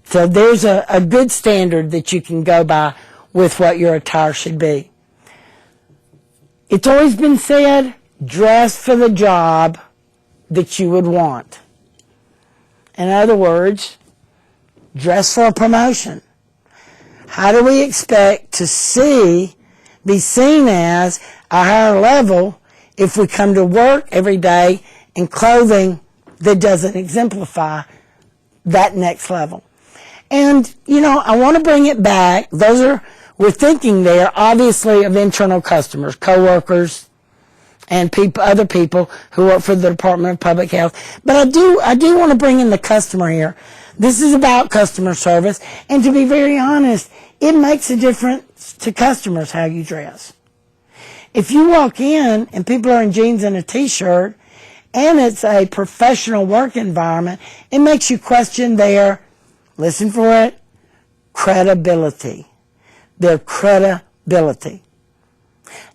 So there's a good standard that you can go by with what your attire should be. It's always been said, dress for the job that you would want. In other words, dress for a promotion. How do we expect to be seen as a higher level if we come to work every day in clothing that doesn't exemplify that next level? And, I want to bring it back. We're thinking there, obviously, of internal customers, coworkers, and other people who work for the Department of Public Health. But I do want to bring in the customer here. This is about customer service. And to be very honest, it makes a difference to customers how you dress. If you walk in and people are in jeans and a t-shirt, and it's a professional work environment, it makes you question their, listen for it, credibility. Their credibility.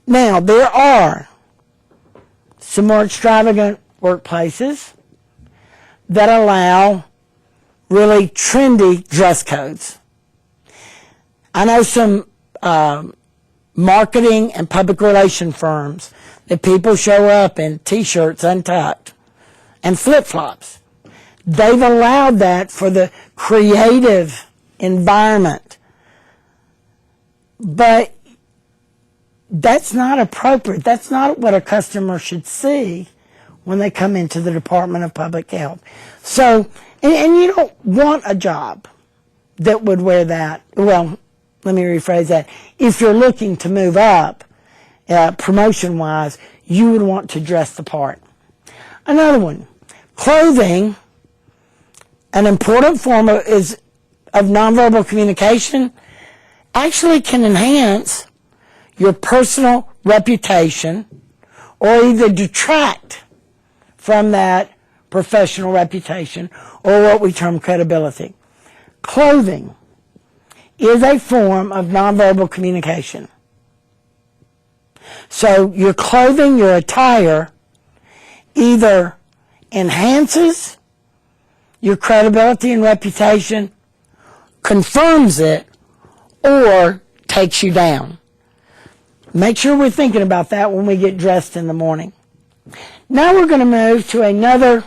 Now, there are some more extravagant workplaces that allow really trendy dress codes. I know some marketing and public relation firms that people show up in t-shirts untucked and flip-flops. They've allowed that for the creative environment. But that's not appropriate. That's not what a customer should see when they come into the Department of Public Health. So, and you don't want a job that would wear that. Well, let me rephrase that. If you're looking to move up, promotion-wise, you would want to dress the part. Another one, clothing, an important form of nonverbal communication, actually can enhance your personal reputation or either detract from that professional reputation or what we term credibility. Clothing is a form of nonverbal communication. So your clothing, your attire, either enhances your credibility and reputation, confirms it, or takes you down. Make sure we're thinking about that when we get dressed in the morning. Now we're going to move to another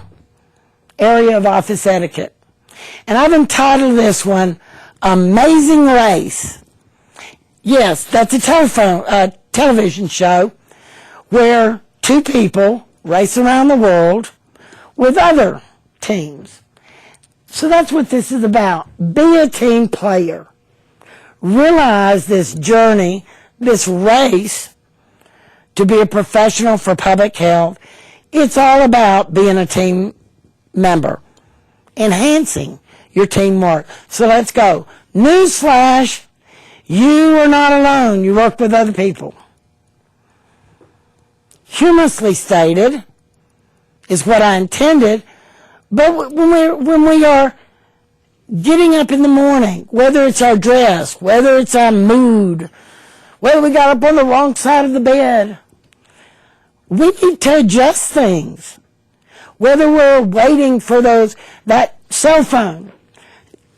area of office etiquette. And I've entitled this one, Amazing Race. Yes, that's a television show where two people race around the world with other teams. So that's what this is about. Be a team player. Realize this journey, this race to be a professional for public health. It's all about being a team member, enhancing your teamwork. So let's go. Newsflash, you are not alone. You work with other people. Humorously stated is what I intended, but when we are getting up in the morning, whether it's our dress, whether it's our mood, whether we got up on the wrong side of the bed, we need to adjust things. Whether we're waiting for that cell phone,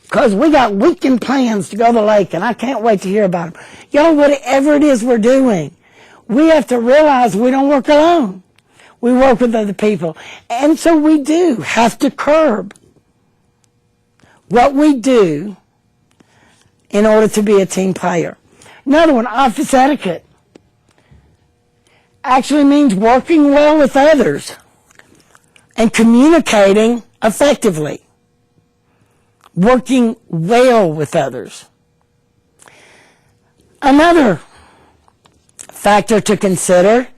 because we got weekend plans to go to the lake, and I can't wait to hear about them. Y'all, whatever it is we're doing, we have to realize we don't work alone. We work with other people. And so we do have to curb what we do in order to be a team player. Another one, office etiquette, actually means working well with others and communicating effectively. Working well with others. Another factor to consider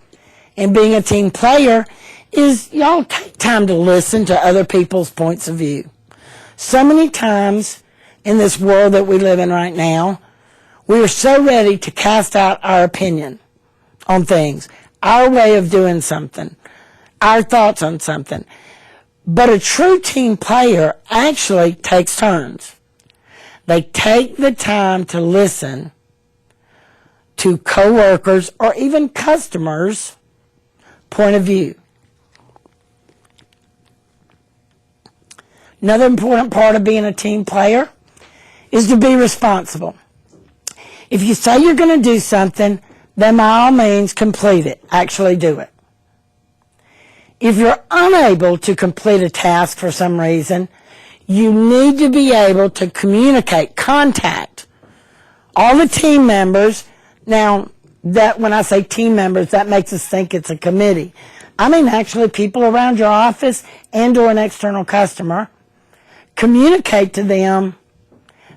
in being a team player is y'all take time to listen to other people's points of view. So many times in this world that we live in right now, we are so ready to cast out our opinion on things, our way of doing something, our thoughts on something. But a true team player actually takes turns. They take the time to listen to coworkers or even customers' point of view. Another important part of being a team player is to be responsible. If you say you're going to do something, then by all means complete it. Actually do it. If you're unable to complete a task for some reason, you need to be able to communicate, contact all the team members. Now, that when I say team members, that makes us think it's a committee. I mean actually people around your office and or an external customer. Communicate to them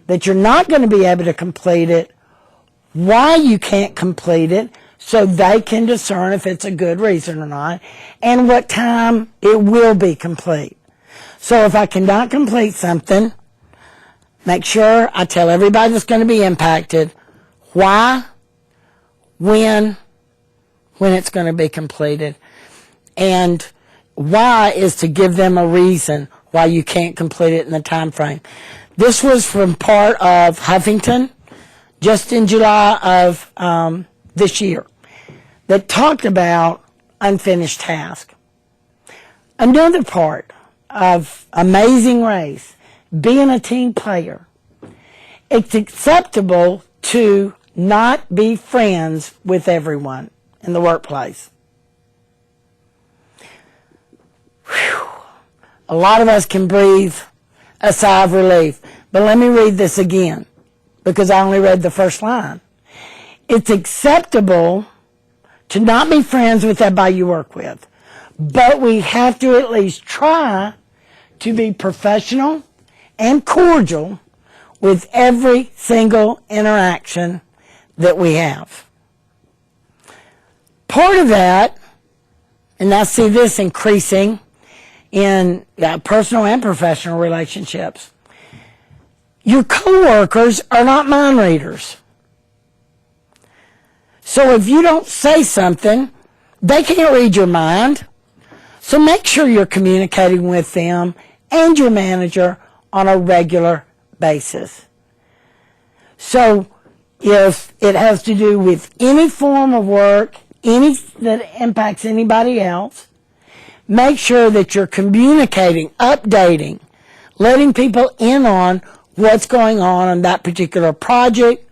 that you're not going to be able to complete it, why you can't complete it, so they can discern if it's a good reason or not, and what time it will be complete. So if I cannot complete something, make sure I tell everybody that's going to be impacted why, when it's going to be completed. And why is to give them a reason why you can't complete it in the time frame. This was from part of Huffington, just in July of this year, that talked about unfinished task. Another part of Amazing Race, being a team player, it's acceptable to not be friends with everyone in the workplace. Whew. A lot of us can breathe a sigh of relief. But let me read this again, because I only read the first line. It's acceptable to not be friends with everybody you work with, but we have to at least try to be professional and cordial with every single interaction that we have. Part of that, and I see this increasing in personal and professional relationships, your coworkers are not mind readers. So if you don't say something, they can't read your mind. So make sure you're communicating with them and your manager on a regular basis. So if it has to do with any form of work, any that impacts anybody else, make sure that you're communicating, updating, letting people in on what's going on that particular project,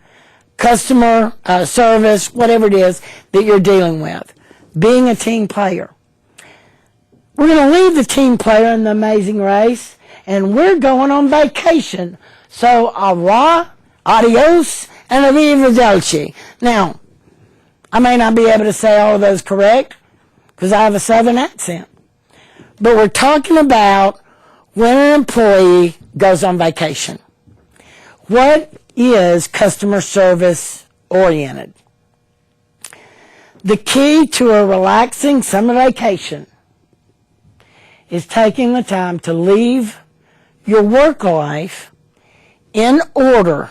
customer service, whatever it is that you're dealing with. Being a team player. We're going to leave the team player in the Amazing Race, and we're going on vacation. So, au revoir, adios, and arrivederci. Now, I may not be able to say all of those correct, because I have a southern accent. But we're talking about when an employee goes on vacation. What is customer service oriented? The key to a relaxing summer vacation is taking the time to leave your work life in order.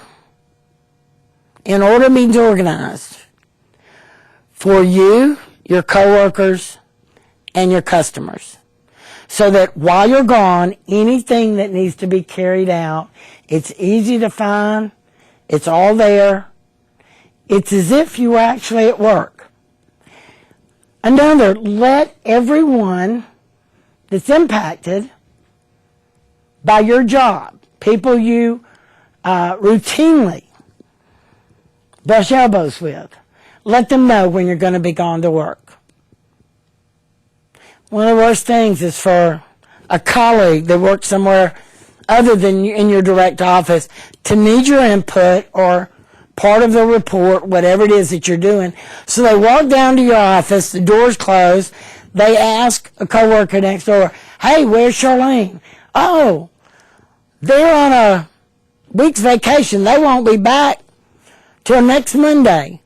In order means organized. For you, your coworkers, and your customers. So that while you're gone, anything that needs to be carried out, it's easy to find, it's all there, it's as if you were actually at work. Another, let everyone that's impacted by your job, people you routinely brush elbows with, let them know when you're going to be gone to work. One of the worst things is for a colleague that works somewhere other than in your direct office to need your input or part of the report, whatever it is that you're doing. So they walk down to your office, the door's closed, they ask a coworker next door, hey, where's Charlene? Oh, they're on a week's vacation. They won't be back till next Monday.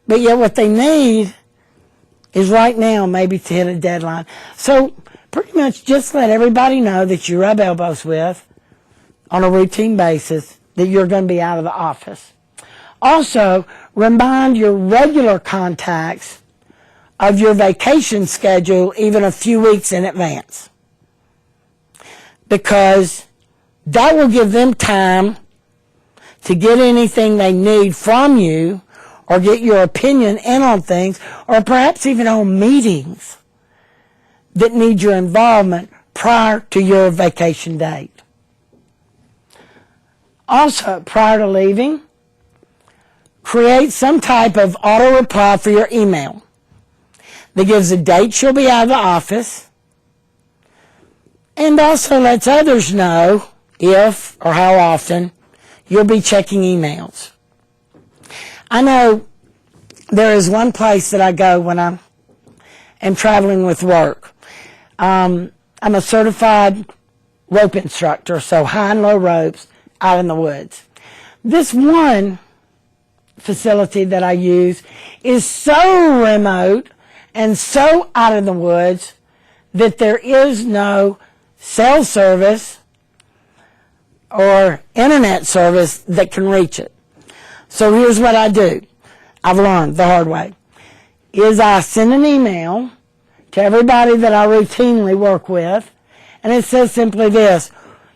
But yet what they need is right now maybe to hit a deadline. So pretty much just let everybody know that you rub elbows with on a routine basis that you're going to be out of the office. Also, remind your regular contacts of your vacation schedule even a few weeks in advance. because that will give them time to get anything they need from you or get your opinion in on things, or perhaps even on meetings that need your involvement prior to your vacation date. Also, prior to leaving, create some type of auto reply for your email that gives the date you'll be out of the office and also lets others know if or how often you'll be checking emails. I know there is one place that I go when I am traveling with work. I'm a certified rope instructor, so high and low ropes out in the woods. This one facility that I use is so remote and so out in the woods that there is no cell service or internet service that can reach it. So here's what I do. I've learned the hard way. Is I send an email to everybody that I routinely work with, and it says simply this: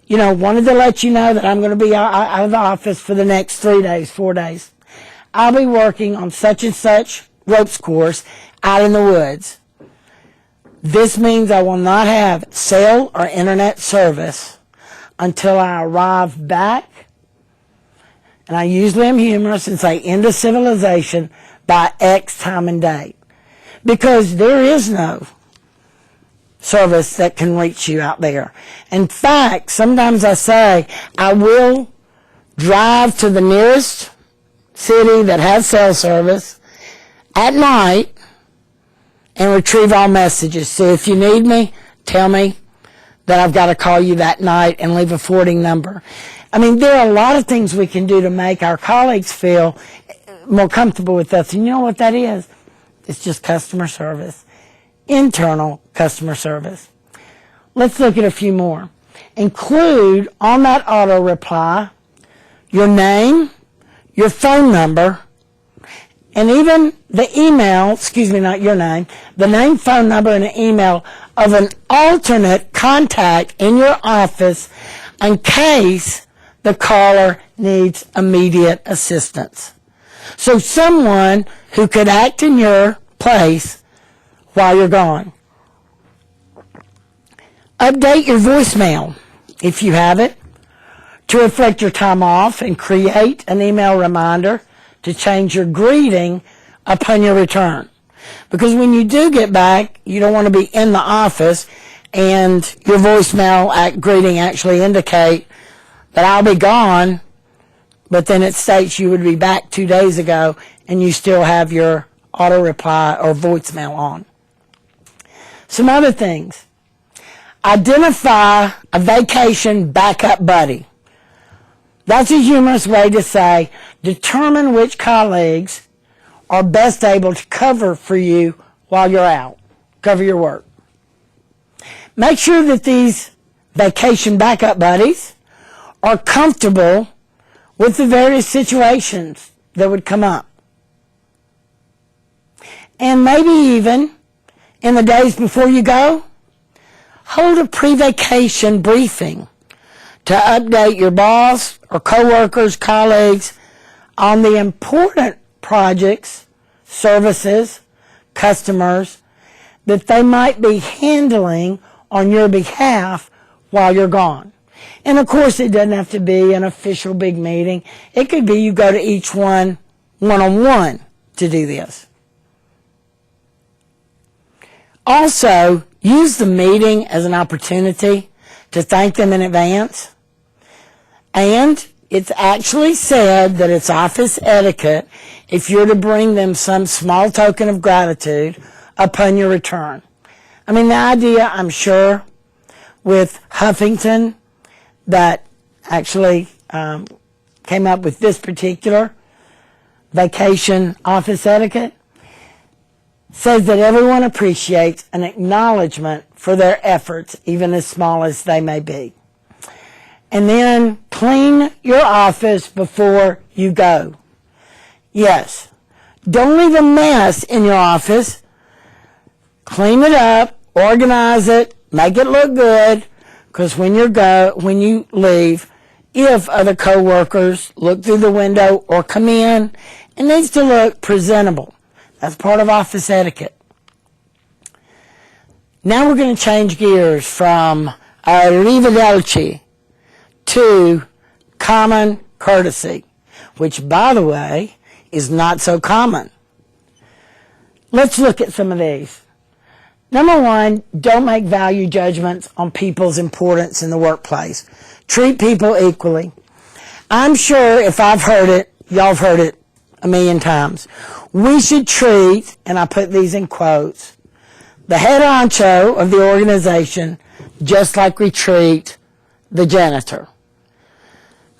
wanted to let you know that I'm going to be out of the office for the next 3 days, 4 days. I'll be working on such and such ropes course out in the woods. This means I will not have cell or internet service until I arrive back, and I usually am humorous and say end of civilization by X time and date, because there is no service that can reach you out there. In fact, sometimes I say I will drive to the nearest city that has cell service at night and retrieve all messages. So if you need me, tell me that I've got to call you that night and leave a forwarding number. I mean, there are a lot of things we can do to make our colleagues feel more comfortable with us. And you know what that is? It's just customer service. Internal customer service. Let's look at a few more. Include on that auto reply your name, your phone number, and even the email, not your name, the name, phone number, and an email of an alternate contact in your office in case the caller needs immediate assistance. So someone who could act in your place while you're gone. Update your voicemail, if you have it, to reflect your time off, and create an email reminder to change your greeting upon your return. Because when you do get back, you don't want to be in the office and your voicemail greeting actually indicate that I'll be gone, but then it states you would be back 2 days ago and you still have your auto reply or voicemail on. Some other things. Identify a vacation backup buddy. That's a humorous way to say determine which colleagues are best able to cover for you while you're out, cover your work. Make sure that these vacation backup buddies are comfortable with the various situations that would come up. And maybe even in the days before you go, hold a pre-vacation briefing to update your boss or coworkers, colleagues on the important projects, services, customers that they might be handling on your behalf while you're gone. And of course, it doesn't have to be an official big meeting. It could be you go to each one one-on-one to do this. Also, use the meeting as an opportunity to thank them in advance. And it's actually said that it's office etiquette if you're to bring them some small token of gratitude upon your return. I mean, the idea, I'm sure, with Huffington that actually came up with this particular vacation office etiquette says that everyone appreciates an acknowledgement for their efforts, even as small as they may be. And then clean your office before you go. Yes, don't leave a mess in your office. Clean it up, organize it, make it look good, Because when you leave, if other coworkers look through the window or come in, it needs to look presentable. That's part of office etiquette. Now we're going to change gears from arrivederci to common courtesy, which, by the way, is not so common. Let's look at some of these. Number one, don't make value judgments on people's importance in the workplace. Treat people equally. I'm sure if I've heard it, y'all have heard it a million times. We should treat, and I put these in quotes, the head honcho of the organization just like we treat the janitor.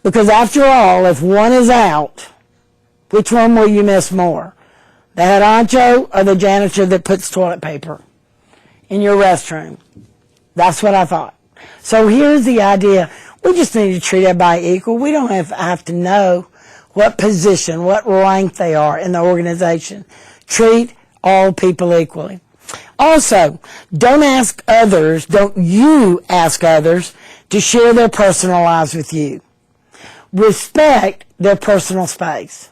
Because after all, if one is out, which one will you miss more? The head honcho or the janitor that puts toilet paper in your restroom? That's what I thought. So here's the idea. We just need to treat everybody equal. We don't have to know what position, what rank they are in the organization. Treat all people equally. Also, don't you ask others to share their personal lives with you. Respect their personal space,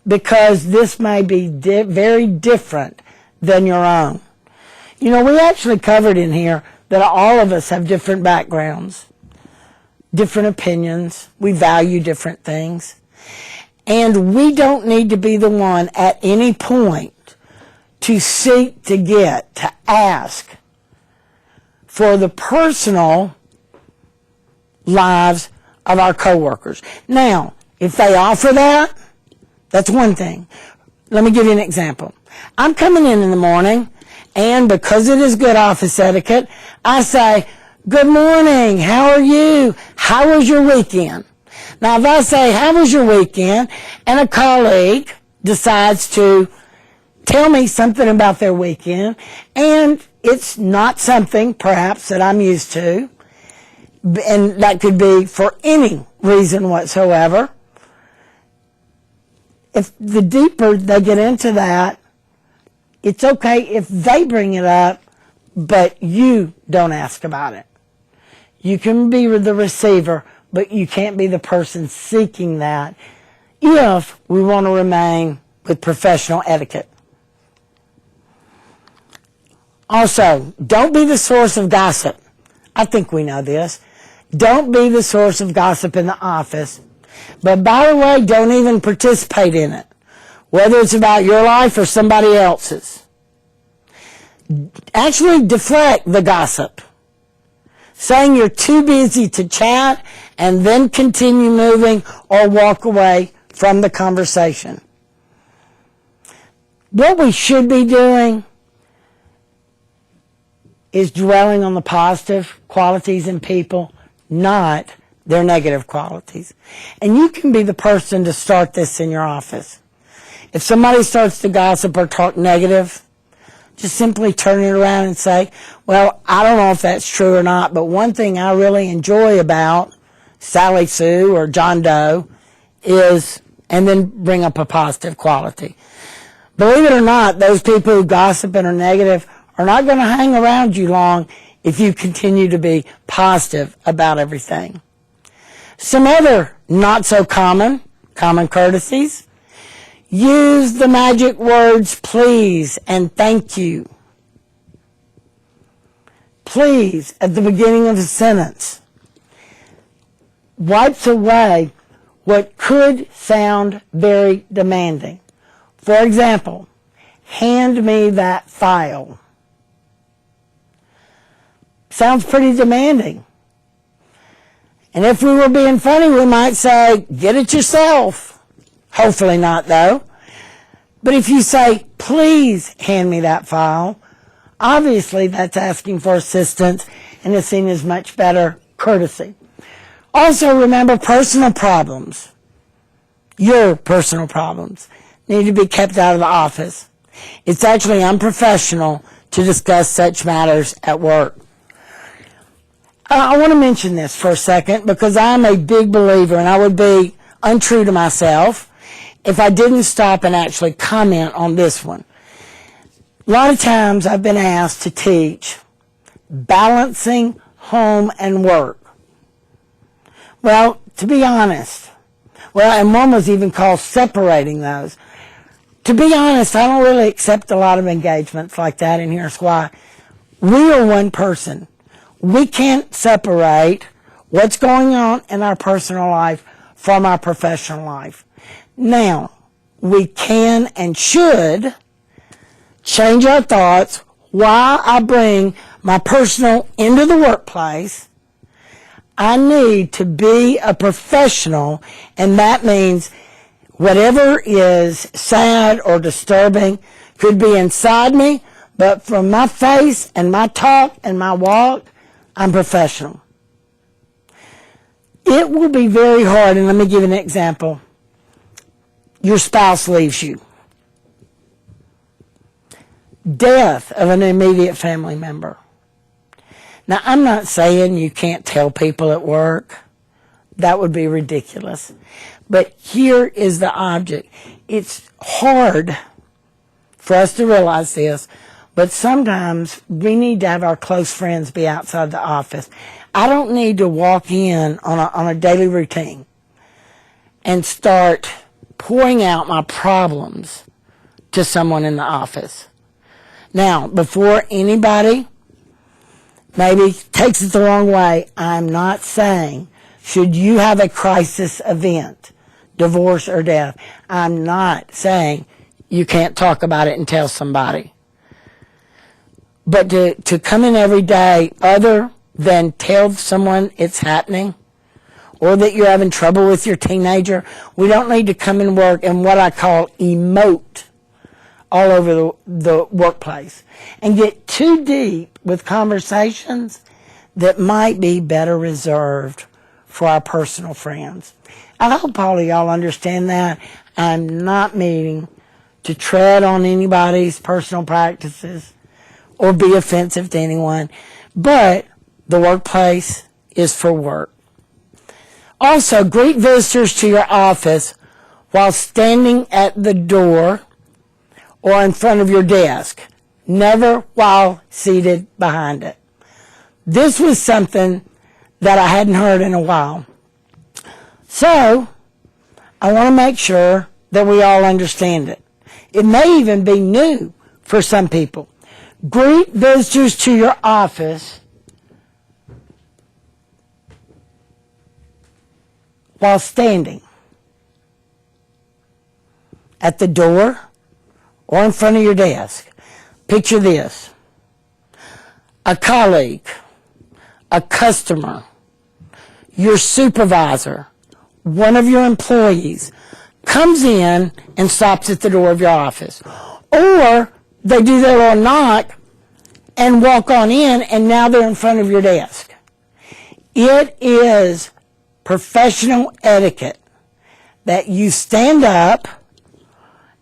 because this may be very different than your own. You know, we actually covered in here that all of us have different backgrounds, different opinions. We value different things. And we don't need to be the one at any point to seek to ask for the personal lives of our coworkers. Now, if they offer that, that's one thing. Let me give you an example. I'm coming in the morning, and because it is good office etiquette, I say, "Good morning, how are you? How was your weekend?" Now, if I say, "How was your weekend?" and a colleague decides to tell me something about their weekend, and it's not something perhaps that I'm used to, and that could be for any reason whatsoever, if the deeper they get into that, it's okay if they bring it up, but you don't ask about it. You can be the receiver, but you can't be the person seeking that if we want to remain with professional etiquette. Also, don't be the source of gossip. I think we know this. Don't be the source of gossip in the office. But by the way, don't even participate in it, whether it's about your life or somebody else's. Actually deflect the gossip, saying you're too busy to chat and then continue moving or walk away from the conversation. What we should be doing is dwelling on the positive qualities in people, not their negative qualities. And you can be the person to start this in your office. If somebody starts to gossip or talk negative, just simply turn it around and say, "Well, I don't know if that's true or not, but one thing I really enjoy about Sally Sue or John Doe is," and then bring up a positive quality. Believe it or not, those people who gossip and are negative are not going to hang around you long if you continue to be positive about everything. Some other not so common courtesies. Use the magic words please and thank you. Please at the beginning of a sentence wipes away what could sound very demanding. For example, hand me that file. Sounds pretty demanding. And if we were being funny, we might say, "Get it yourself." Hopefully not, though. But if you say, "Please hand me that file," obviously that's asking for assistance and is seen as much better courtesy. Also remember, personal problems, your personal problems, need to be kept out of the office. It's actually unprofessional to discuss such matters at work. I want to mention this for a second because I'm a big believer, and I would be untrue to myself if I didn't stop and actually comment on this one. A lot of times I've been asked to teach balancing home, and work. Well, to be honest, and one was even called separating those. To be honest, I don't really accept a lot of engagements like that, and here's why. We are one person. We can't separate what's going on in our personal life from our professional life. Now, we can and should change our thoughts while I bring my personal into the workplace. I need to be a professional, and that means whatever is sad or disturbing could be inside me, but from my face and my talk and my walk, I'm professional. It will be very hard, and let me give you an example. Your spouse leaves you. Death of an immediate family member. Now, I'm not saying you can't tell people at work. That would be ridiculous. But here is the object. It's hard for us to realize this, but sometimes we need to have our close friends be outside the office. I don't need to walk in on a daily routine and start pouring out my problems to someone in the office. Now, before anybody maybe takes it the wrong way, I'm not saying should you have a crisis event, divorce or death, I'm not saying you can't talk about it and tell somebody. But to come in every day other than tell someone it's happening or that you're having trouble with your teenager, we don't need to come and work and what I call emote all over the workplace and get too deep with conversations that might be better reserved for our personal friends. I hope all of y'all understand that. I'm not meaning to tread on anybody's personal practices or be offensive to anyone, but the workplace is for work. Also, greet visitors to your office while standing at the door or in front of your desk, never while seated behind it. This was something that I hadn't heard in a while. So, I want to make sure that we all understand it. It may even be new for some people. Greet visitors to your office while standing at the door or in front of your desk. Picture this. A colleague, a customer, your supervisor, one of your employees comes in and stops at the door of your office. Or they do their little knock and walk on in and now they're in front of your desk. It is professional etiquette that you stand up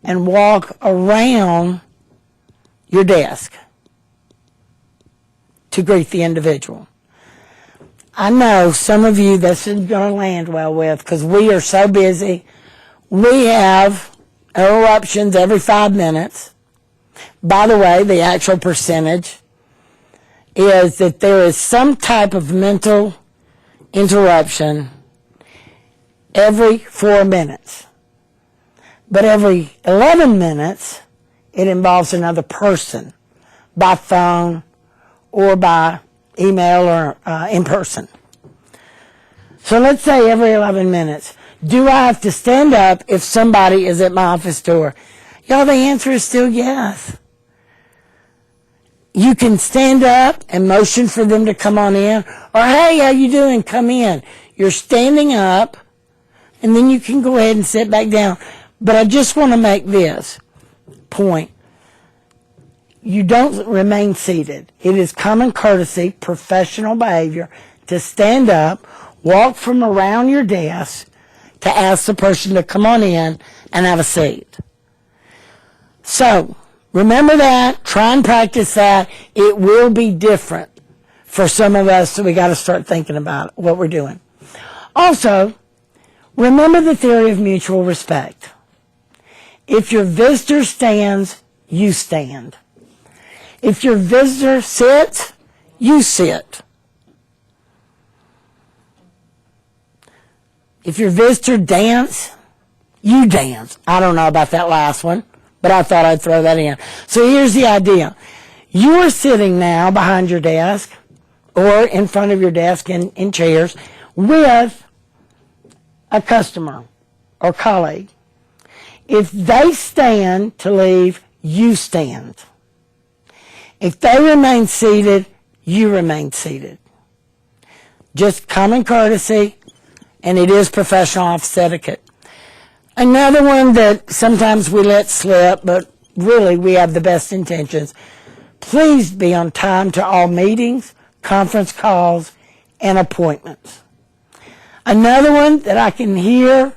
and walk around your desk to greet the individual. I know some of you this isn't going to land well with because we are so busy. We have interruptions every 5 minutes. By the way, the actual percentage is that there is some type of mental interruption every 4 minutes. But every 11 minutes, it involves another person by phone or by email or in person. So let's say every 11 minutes. Do I have to stand up if somebody is at my office door? Y'all, the answer is still yes. You can stand up and motion for them to come on in. Or, hey, how you doing? Come in. You're standing up, and then you can go ahead and sit back down. But I just want to make this point. You don't remain seated. It is common courtesy, professional behavior, to stand up, walk from around your desk, to ask the person to come on in and have a seat. So, remember that. Try and practice that. It will be different for some of us, so we got to start thinking about what we're doing. Also, remember the theory of mutual respect. If your visitor stands, you stand. If your visitor sits, you sit. If your visitor dance, you dance. I don't know about that last one, but I thought I'd throw that in. So here's the idea. You are sitting now behind your desk or in front of your desk in chairs with a customer or colleague. If they stand to leave, you stand. If they remain seated, you remain seated. Just common courtesy, and it is professional office etiquette. Another one that sometimes we let slip, but really we have the best intentions. Please be on time to all meetings, conference calls, and appointments. Another one that I can hear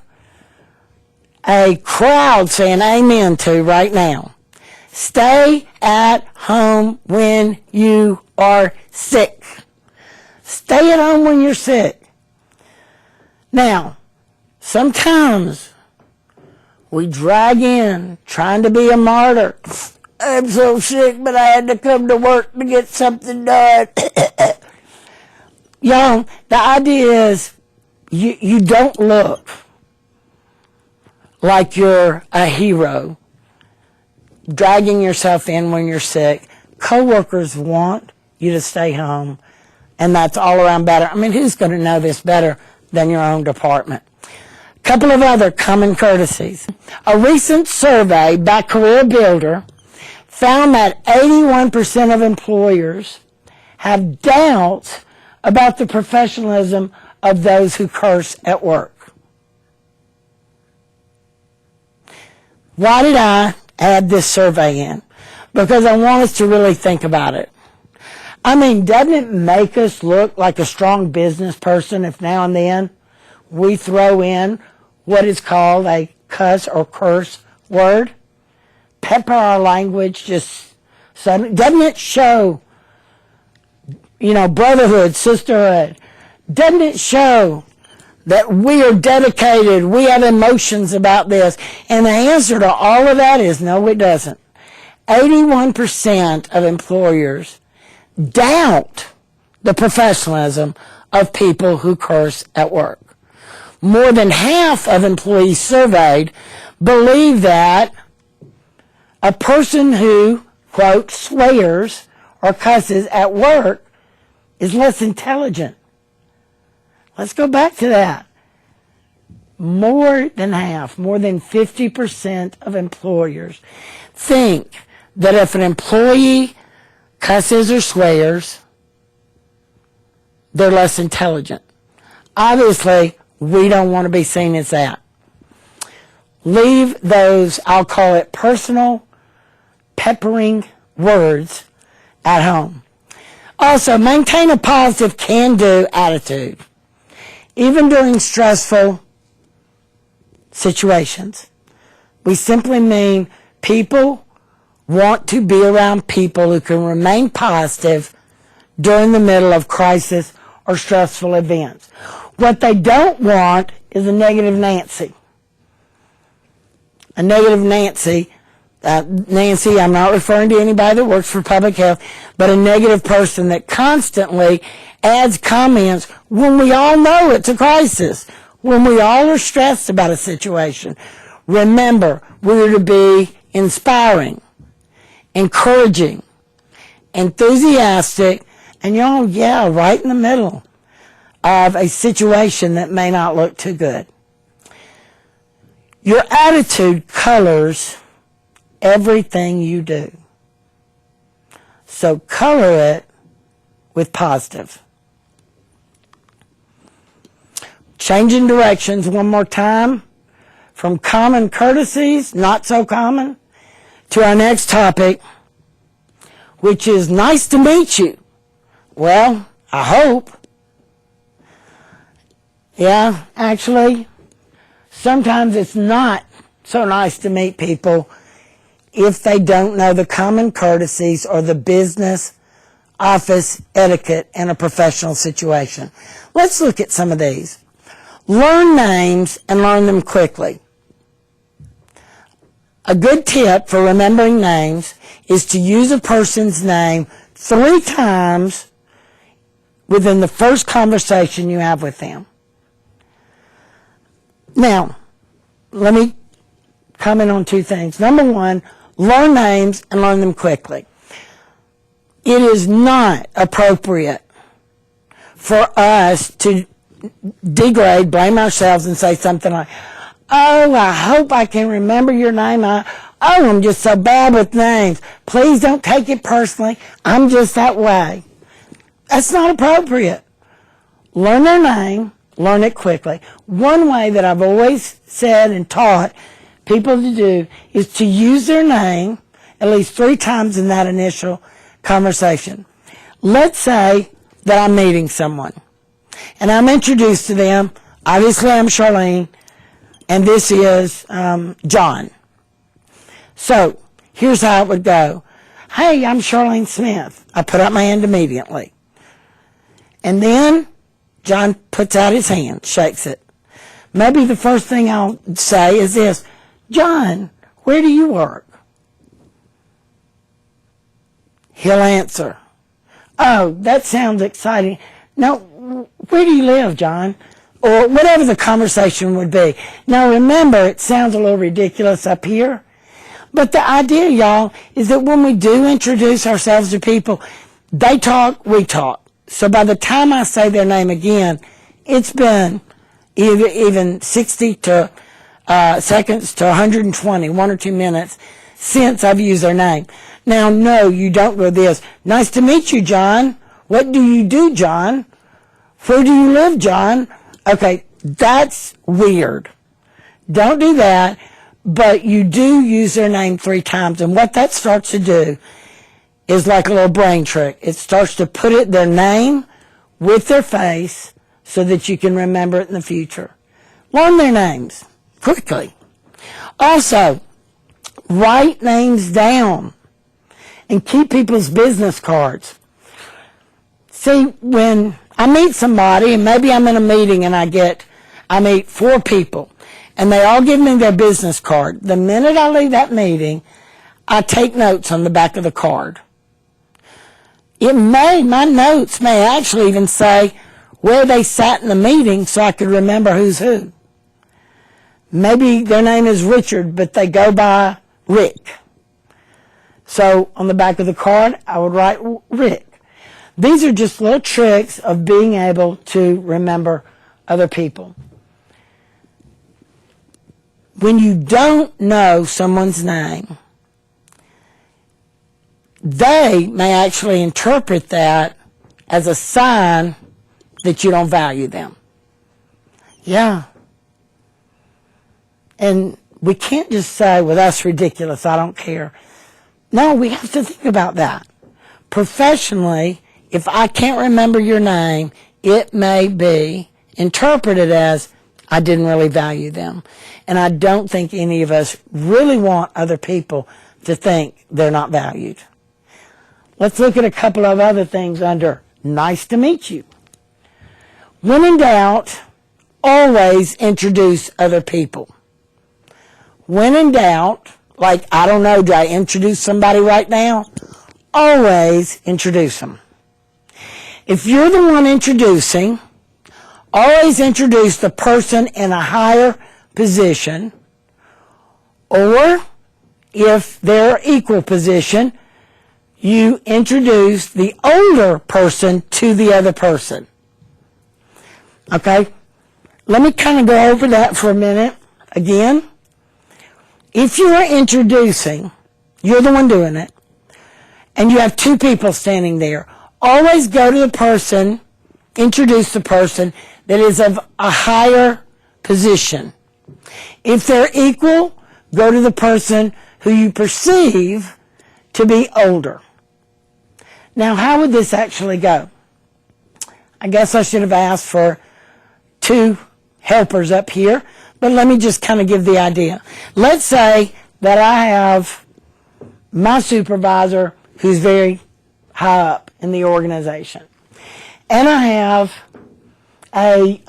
a crowd saying amen to right now. Stay at home when you are sick. Stay at home when you're sick. Now, sometimes we drag in trying to be a martyr. I'm so sick, but I had to come to work to get something done. Y'all, the idea is you don't look like you're a hero, dragging yourself in when you're sick. Coworkers want you to stay home, and that's all around better. I mean, who's going to know this better than your own department? A couple of other common courtesies. A recent survey by Career Builder found that 81% of employers have doubts about the professionalism of those who curse at work. Why did I add this survey in? Because I want us to really think about it. I mean, doesn't it make us look like a strong business person if now and then we throw in what is called a cuss or curse word? Pepper our language just so. Doesn't it show, brotherhood, sisterhood? Doesn't it show that we are dedicated, we have emotions about this? And the answer to all of that is no, it doesn't. 81% of employers doubt the professionalism of people who curse at work. More than half of employees surveyed believe that a person who, quote, swears or cusses at work is less intelligent. Let's go back to that. More than half, more than 50% of employers think that if an employee cusses or swears, they're less intelligent. Obviously, we don't want to be seen as that. Leave those, I'll call it personal, peppering words at home. Also, maintain a positive can-do attitude, even during stressful situations. We simply mean people want to be around people who can remain positive during the middle of crisis or stressful events. What they don't want is a negative Nancy. A negative Nancy, Nancy, I'm not referring to anybody that works for public health, but a negative person that constantly adds comments when we all know it's a crisis, when we all are stressed about a situation. Remember, we're to be inspiring, encouraging, enthusiastic, and right in the middle of a situation that may not look too good. Your attitude colors everything you do. So color it with positive. Changing directions one more time from common courtesies, not so common, to our next topic, which is nice to meet you. Well, I hope. Yeah, actually, sometimes it's not so nice to meet people if they don't know the common courtesies or the business office etiquette in a professional situation. Let's look at some of these. Learn names and learn them quickly. A good tip for remembering names is to use a person's name 3 times within the first conversation you have with them. Now, let me comment on two things. Number one, learn names and learn them quickly. It is not appropriate for us to degrade, blame ourselves, and say something like, oh, I hope I can remember your name. I'm just so bad with names. Please don't take it personally. I'm just that way. That's not appropriate. Learn their name, learn it quickly. One way that I've always said and taught people to do is to use their name at least 3 times in that initial conversation. Let's say that I'm meeting someone and I'm introduced to them. Obviously, I'm Charlene, and this is John. So here's how it would go. Hey, I'm Charlene Smith. I put up my hand immediately. And then John puts out his hand, shakes it. Maybe the first thing I'll say is this, John, where do you work? He'll answer, oh, that sounds exciting. Now, where do you live, John? Or whatever the conversation would be. Now, remember, it sounds a little ridiculous up here. But the idea, y'all, is that when we do introduce ourselves to people, they talk, we talk. So by the time I say their name again, it's been even 60 to seconds to 120, 1 or 2 minutes since I've used their name. Now, no, you don't go this. Nice to meet you, John. What do you do, John? Where do you live, John? Okay, that's weird. Don't do that, but you do use their name 3 times. And what that starts to do is like a little brain trick. It starts to put their name with their face so that you can remember it in the future. Learn their names quickly. Also, write names down and keep people's business cards. See, when I meet somebody, and maybe I'm in a meeting and I meet 4 people, and they all give me their business card. The minute I leave that meeting, I take notes on the back of the card. My notes may actually even say where they sat in the meeting so I could remember who's who. Maybe their name is Richard, but they go by Rick. So on the back of the card, I would write Rick. These are just little tricks of being able to remember other people. When you don't know someone's name, they may actually interpret that as a sign that you don't value them. Yeah. And we can't just say, well, that's ridiculous, I don't care. No, we have to think about that. Professionally, if I can't remember your name, it may be interpreted as I didn't really value them. And I don't think any of us really want other people to think they're not valued. Let's look at a couple of other things under nice to meet you. When in doubt, always introduce other people. When in doubt, like, I don't know, do I introduce somebody right now? Always introduce them. If you're the one introducing, always introduce the person in a higher position, or if they're equal position, you introduce the older person to the other person. Okay? Let me kind of go over that for a minute again. If you are introducing, you're the one doing it, and you have 2 people standing there, always go to the person, introduce the person that is of a higher position. If they're equal, go to the person who you perceive to be older. Now, how would this actually go? I guess I should have asked for 2 helpers up here, but let me just kind of give the idea. Let's say that I have my supervisor who's very high up in the organization, and I have a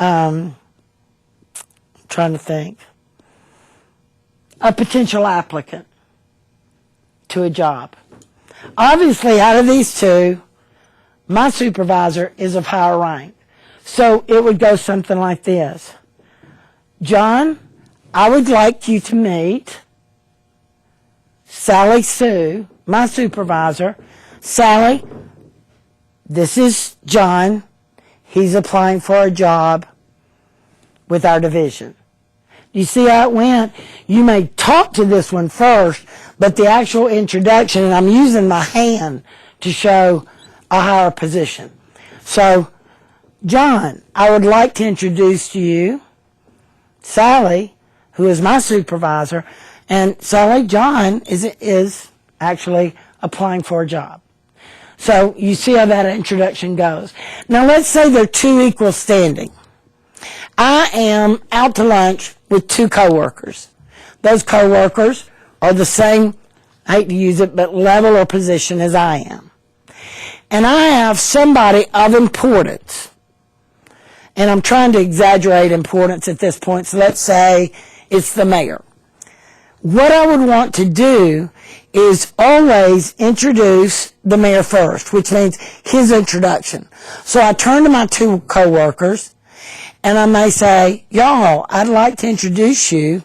potential applicant to a job. Obviously, out of these 2, my supervisor is of higher rank. So it would go something like this. John, I would like you to meet Sally Sue, my supervisor. Sally, this is John. He's applying for a job with our division. You see how it went? You may talk to this one first, but the actual introduction, and I'm using my hand to show a higher position. So, John, I would like to introduce to you Sally, who is my supervisor, and Sally, John is actually applying for a job. So you see how that introduction goes. Now let's say they're two equal standing. I am out to lunch with two coworkers. Those coworkers are the same, I hate to use it, but level or position as I am. And I have somebody of importance. And I'm trying to exaggerate importance at this point, so let's say it's the mayor. What I would want to do is always introduce the mayor first, which means his introduction. So I turn to my two coworkers, and I may say, y'all, I'd like to introduce you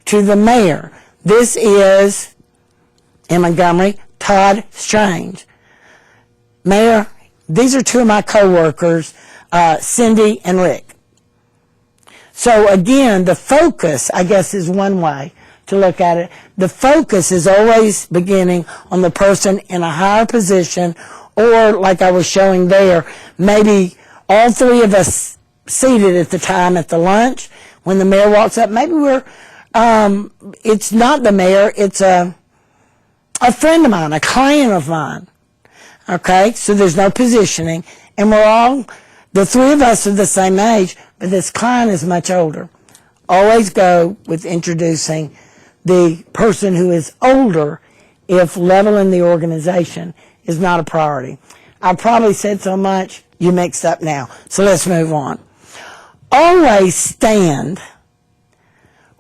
to the mayor. This is, in Montgomery, Todd Strange. Mayor, these are two of my coworkers, Cindy and Rick. So again, the focus, I guess, is one way to look at it. The focus is always beginning on the person in a higher position, or like I was showing there, maybe all three of us seated at the time at the lunch. When the mayor walks up, maybe it's not the mayor, it's a friend of mine, a client of mine. Okay, so there's no positioning, and the three of us are the same age, but this client is much older. Always go with introducing the person who is older if level in the organization is not a priority. I probably said so much, you mixed up now. So let's move on. Always stand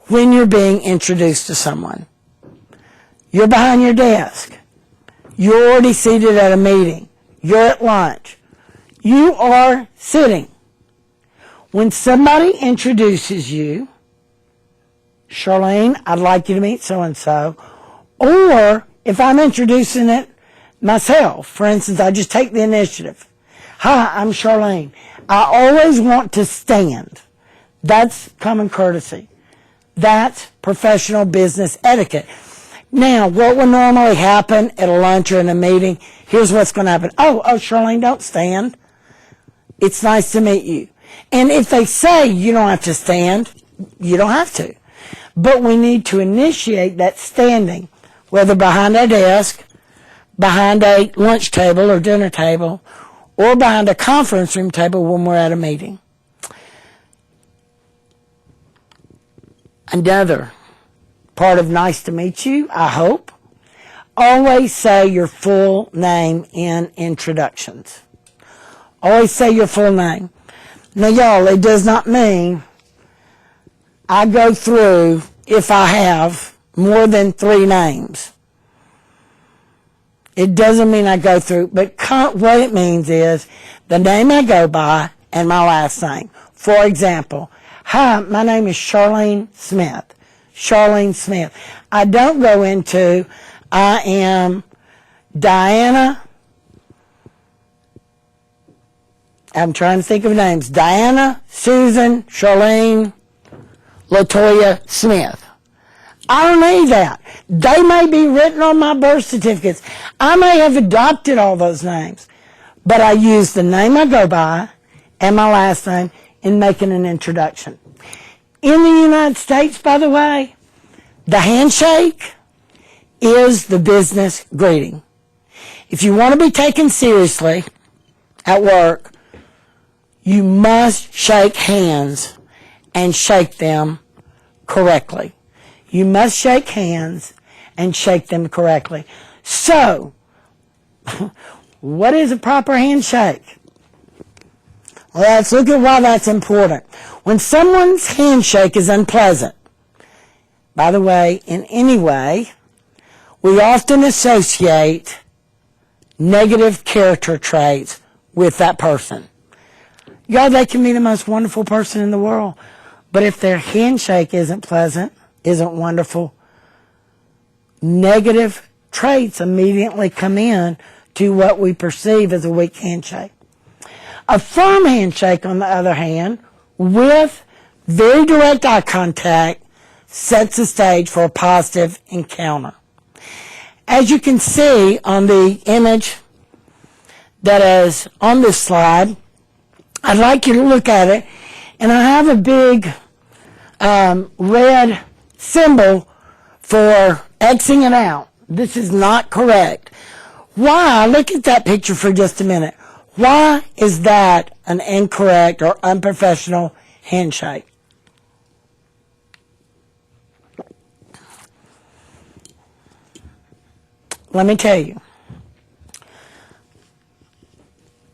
when you're being introduced to someone. You're behind your desk. You're already seated at a meeting. You're at lunch. You are sitting. When somebody introduces you, Charlene, I'd like you to meet so-and-so. Or if I'm introducing it myself, for instance, I just take the initiative. Hi, I'm Charlene. I always want to stand. That's common courtesy. That's professional business etiquette. Now, what would normally happen at a lunch or in a meeting, here's what's going to happen. Oh, Charlene, don't stand. It's nice to meet you. And if they say you don't have to stand, you don't have to. But we need to initiate that standing, whether behind our desk, behind a lunch table or dinner table, or behind a conference room table when we're at a meeting. Another part of nice to meet you, I hope, always say your full name in introductions. Always say your full name. Now, y'all, it does not mean I go through, if I have more than 3 names. It doesn't mean I go through, but what it means is the name I go by and my last name. For example, hi, my name is Charlene Smith. Charlene Smith. I don't go into, I am Diana. I'm trying to think of names. Diana, Susan, Charlene, LaToya Smith. I don't need that. They may be written on my birth certificates. I may have adopted all those names. But I use the name I go by and my last name in making an introduction. In the United States, by the way, the handshake is the business greeting. If you want to be taken seriously at work, you must shake hands and shake them correctly. You must shake hands and shake them correctly. So, what is a proper handshake? Well, let's look at why that's important. When someone's handshake is unpleasant, by the way, in any way, we often associate negative character traits with that person. Y'all, they can be the most wonderful person in the world, But if their handshake isn't pleasant, isn't wonderful, negative traits immediately come in to what we perceive as a weak handshake. A firm handshake, on the other hand, with very direct eye contact, sets the stage for a positive encounter. As you can see on the image that is on this slide, I'd like you to look at it, and I have a big red symbol for Xing it out. This is not correct. Why? Look at that picture for just a minute. Why is that an incorrect or unprofessional handshake? Let me tell you.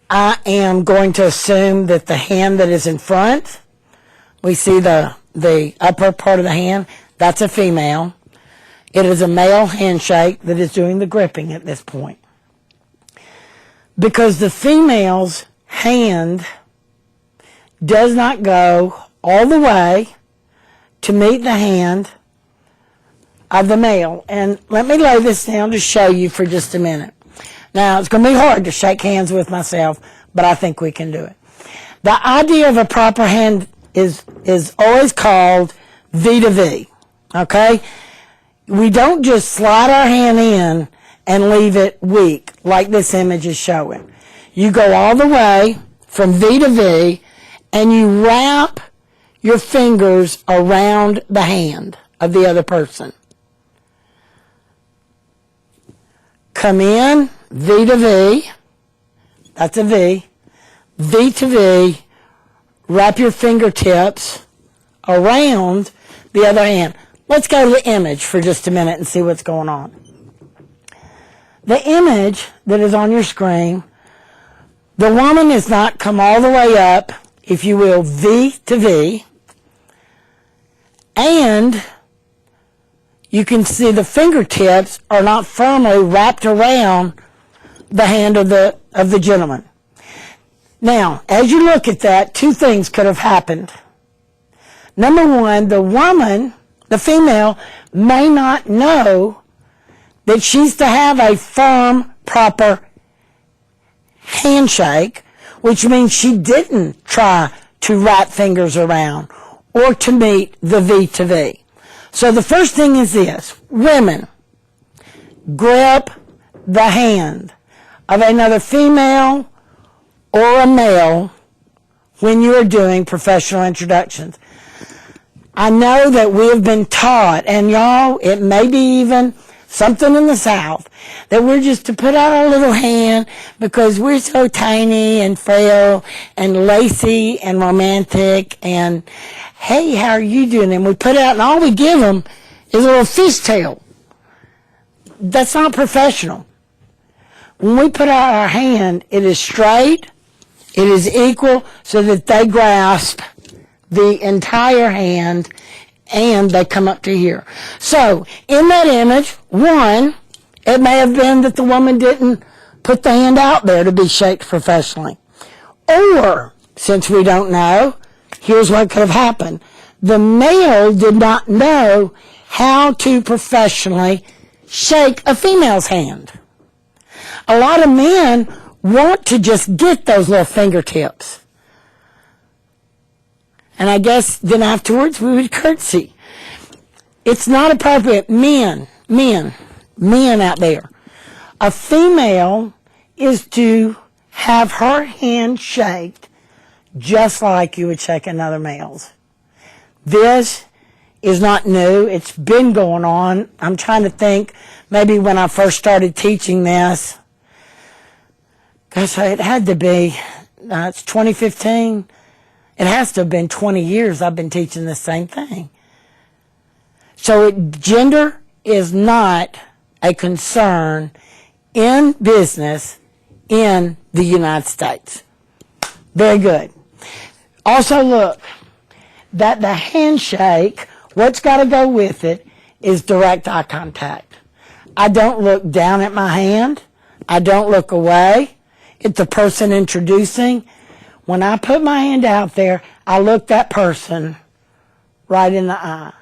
I am going to assume that the hand that is in front, we see the upper part of the hand, that's a female. It is a male handshake that is doing the gripping at this point. Because the female's hand does not go all the way to meet the hand of the male. And let me lay this down to show you for just a minute. Now, it's going to be hard to shake hands with myself, but I think we can do it. The idea of a proper hand is always called V to V, okay? We don't just slide our hand in and leave it weak, like this image is showing. You go all the way from V to V, and you wrap your fingers around the hand of the other person. Come in, V to V, that's a V, V to V, wrap your fingertips around the other hand. Let's go to the image for just a minute and see what's going on. The image that is on your screen, the woman has not come all the way up, if you will, V to V, and you can see the fingertips are not firmly wrapped around the hand of the gentleman. Now, as you look at that, two things could have happened. Number one, the woman, the female, may not know that she's to have a firm, proper handshake, which means she didn't try to wrap fingers around or to meet the V to V. So the first thing is this: women, grip the hand of another female or a male when you are doing professional introductions. I know that we have been taught, and y'all, it may be even something in the South, that we're just to put out our little hand because we're so tiny and frail and lacy and romantic and, hey, how are you doing? And we put out, and all we give them is a little fishtail. That's not professional. When we put out our hand, it is straight, it is equal, so that they grasp the entire hand and they come up to here. So, in that image, one, it may have been that the woman didn't put the hand out there to be shaped professionally. Or, since we don't know, here's what could have happened. The male did not know how to professionally shake a female's hand. A lot of men want to just get those little fingertips. And I guess then afterwards we would curtsy. It's not appropriate. Men out there. A female is to have her hand shaked just like you would shake another male's. This is not new. It's been going on. I'm trying to think, maybe when I first started teaching this, gosh, it had to be, it's 2015. It has to have been 20 years I've been teaching the same thing. So gender is not a concern in business in the United States. Very good. Also look, that the handshake, what's got to go with it is direct eye contact. I don't look down at my hand. I don't look away at the person introducing. When I put my hand out there, I look that person right in the eye.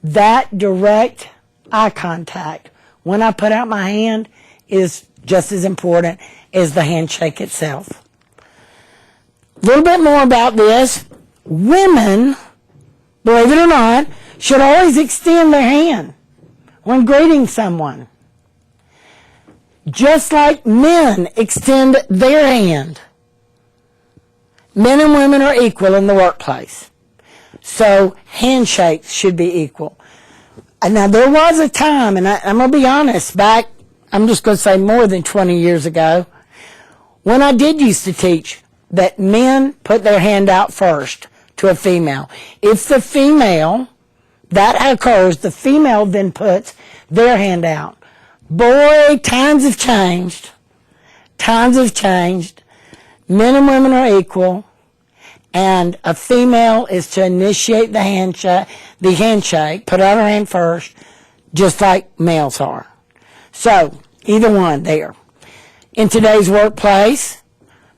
That direct eye contact, when I put out my hand, is just as important as the handshake itself. A little bit more about this. Women, believe it or not, should always extend their hand when greeting someone. Just like men extend their hand. Men and women are equal in the workplace. So handshakes should be equal. And now there was a time, and I'm going to be honest, I'm just going to say more than 20 years ago, when I did used to teach that men put their hand out first to a female. If the female, that occurs, the female then puts their hand out. Boy, times have changed. Times have changed. Men and women are equal. And a female is to initiate the handshake, put out her hand first, just like males are. So, either one there. In today's workplace,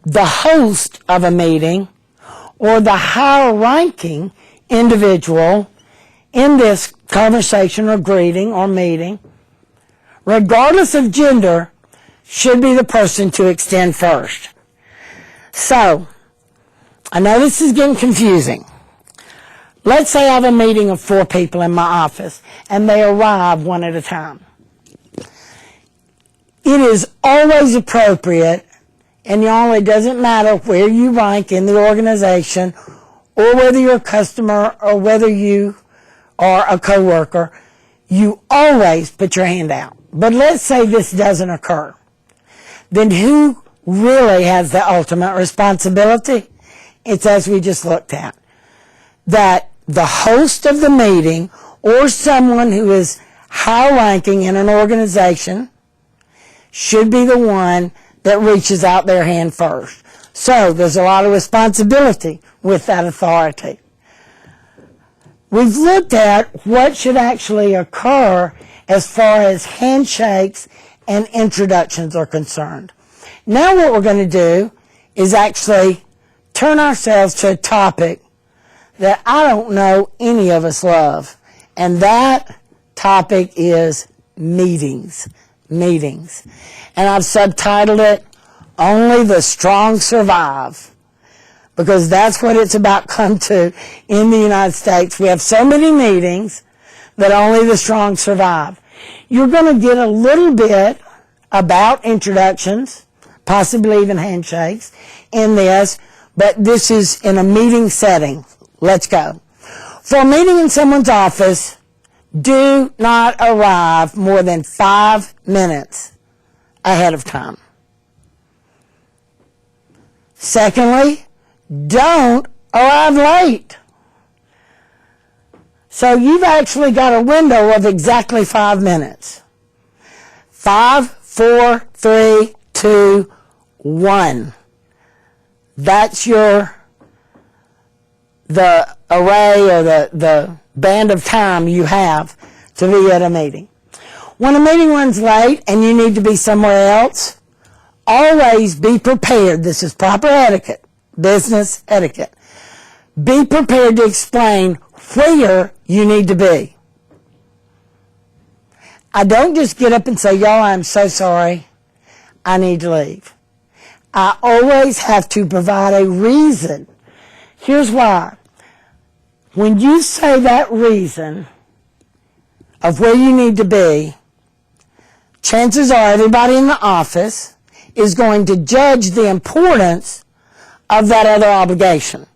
the host of a meeting or the higher ranking individual in this conversation or greeting or meeting, regardless of gender, should be the person to extend first. So, I know this is getting confusing. Let's say I have a meeting of 4 people in my office and they arrive one at a time. It is always appropriate, and y'all, it doesn't matter where you rank in the organization or whether you're a customer or whether you are a coworker, you always put your hand out. But let's say this doesn't occur. Then who really has the ultimate responsibility? It's as we just looked at. That the host of the meeting or someone who is high ranking in an organization should be the one that reaches out their hand first. So there's a lot of responsibility with that authority. We've looked at what should actually occur as far as handshakes and introductions are concerned. Now what we're going to do is actually turn ourselves to a topic that I don't know any of us love. And that topic is meetings. Meetings. And I've subtitled it, Only the Strong Survive. Because that's what it's about come to in the United States. We have so many meetings that only the strong survive. You're going to get a little bit about introductions, possibly even handshakes in this, but this is in a meeting setting. Let's go. For a meeting in someone's office, do not arrive more than 5 minutes ahead of time. Secondly, don't arrive late. So you've actually got a window of exactly 5 minutes. 5, 4, 3, 2, 1. That's the array or the band of time you have to be at a meeting. When a meeting runs late and you need to be somewhere else, always be prepared. This is proper etiquette, business etiquette. Be prepared to explain where you need to be. I don't just get up and say, y'all, I'm so sorry, I need to leave. I always have to provide a reason. Here's why. When you say that reason of where you need to be, chances are everybody in the office is going to judge the importance of that other obligation.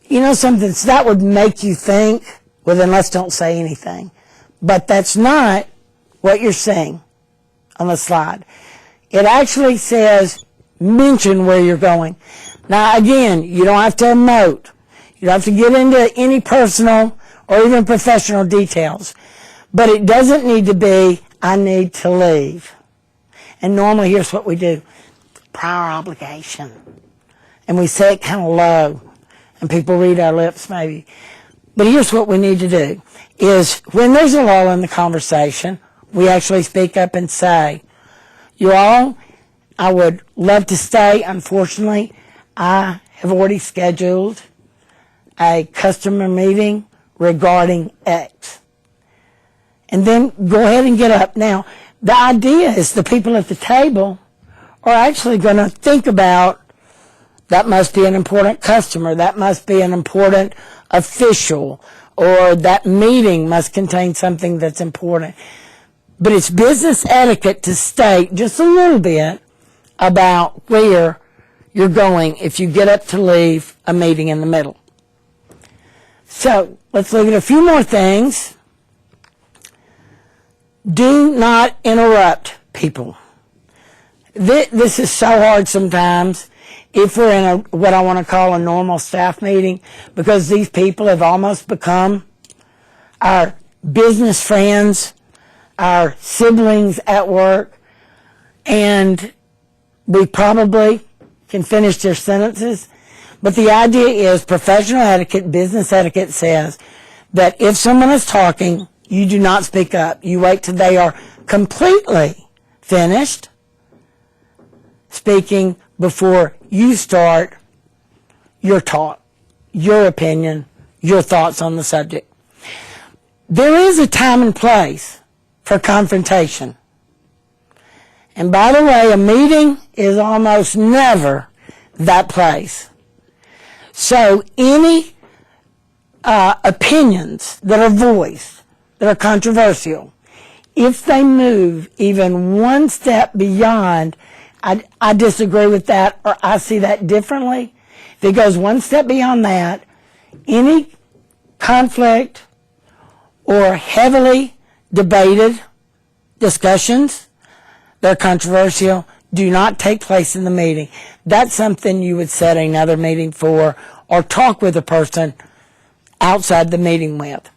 You know something, so that would make you think, well then let's don't say anything. But that's not what you're saying on the slide. It actually says, mention where you're going. Now again, you don't have to emote. You don't have to get into any personal or even professional details. But it doesn't need to be, I need to leave. And normally here's what we do. Prior obligation. And we say it kind of low. And people read our lips maybe. But here's what we need to do. Is when there's a lull in the conversation, we actually speak up and say, you all, I would love to stay. Unfortunately, I have already scheduled a customer meeting regarding X. And then go ahead and get up. Now, the idea is the people at the table are actually going to think about, that must be an important customer, that must be an important official, or that meeting must contain something that's important. But it's business etiquette to state just a little bit about where you're going if you get up to leave a meeting in the middle. So let's look at a few more things. Do not interrupt people. This is so hard sometimes if we're in what I want to call a normal staff meeting, because these people have almost become our business friends, our siblings at work, and we probably can finish their sentences. But the idea is professional etiquette, business etiquette says that if someone is talking, you do not speak up. You wait till they are completely finished speaking before you start your talk, your opinion, your thoughts on the subject. There is a time and place for confrontation. And by the way, a meeting is almost never that place. So any opinions that are voiced, that are controversial, if they move even one step beyond, I disagree with that, or I see that differently, if it goes one step beyond that, any conflict or heavily debated discussions that are controversial do not take place in the meeting. That's something you would set another meeting for, or talk with a person outside the meeting with.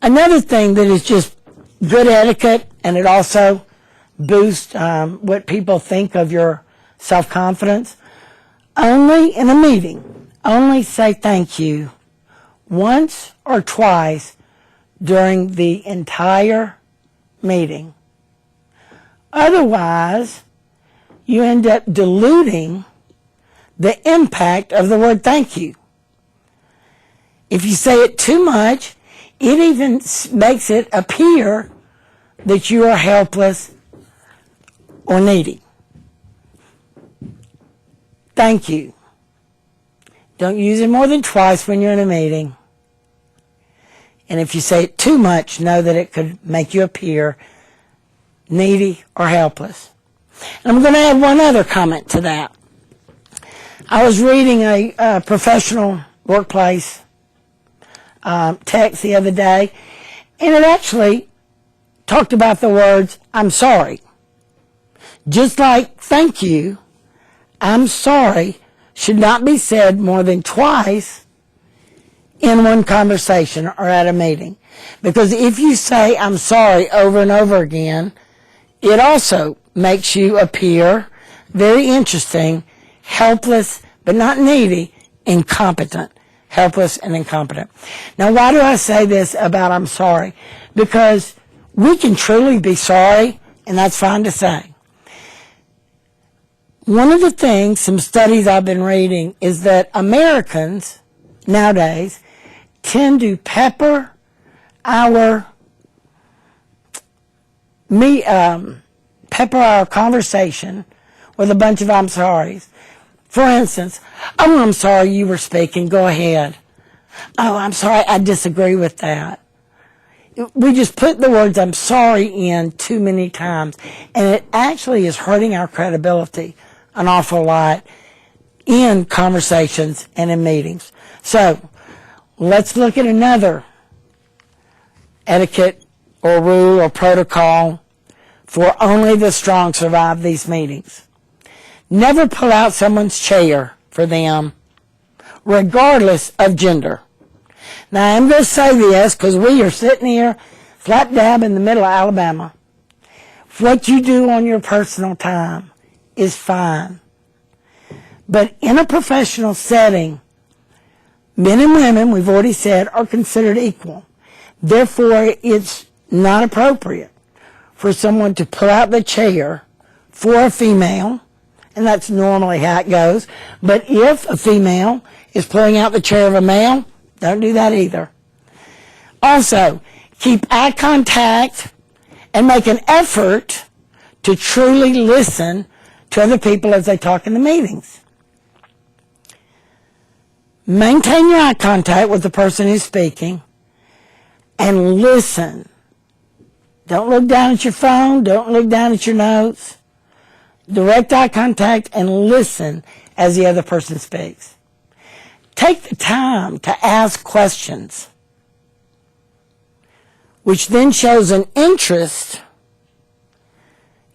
Another thing that is just good etiquette, and it also boosts what people think of your self-confidence, only in a meeting, only say thank you once or twice during the entire meeting. Otherwise, you end up diluting the impact of the word thank you. If you say it too much, it even makes it appear that you are helpless or needy. Thank you. Don't use it more than twice when you're in a meeting. And if you say it too much, know that it could make you appear needy or helpless. And I'm going to add one other comment to that. I was reading a professional workplace text the other day, and it actually talked about the words, I'm sorry. Just like thank you, I'm sorry should not be said more than twice in one conversation or at a meeting. Because if you say I'm sorry over and over again, it also makes you appear very interesting, helpless, but not needy, incompetent. Helpless and incompetent. Now, why do I say this about I'm sorry? Because we can truly be sorry, and that's fine to say. One of the things, some studies I've been reading, is that Americans nowadays tend to pepper our conversation with a bunch of I'm sorries. For instance, oh, I'm sorry you were speaking. Go ahead. Oh, I'm sorry. I disagree with that. We just put the words I'm sorry in too many times, and it actually is hurting our credibility an awful lot in conversations and in meetings. So let's look at another etiquette or rule or protocol for only the strong survive these meetings. Never pull out someone's chair for them, regardless of gender. Now, I'm going to say this because we are sitting here slap dab in the middle of Alabama. What you do on your personal time is fine. But in a professional setting, men and women, we've already said, are considered equal. Therefore, it's not appropriate for someone to pull out the chair for a female and that's normally how it goes. But if a female is pulling out the chair of a male, don't do that either. Also, keep eye contact and make an effort to truly listen to other people as they talk in the meetings. Maintain your eye contact with the person who's speaking and listen. Don't look down at your phone. Don't look down at your notes. Direct eye contact and listen as the other person speaks. Take the time to ask questions, which then shows an interest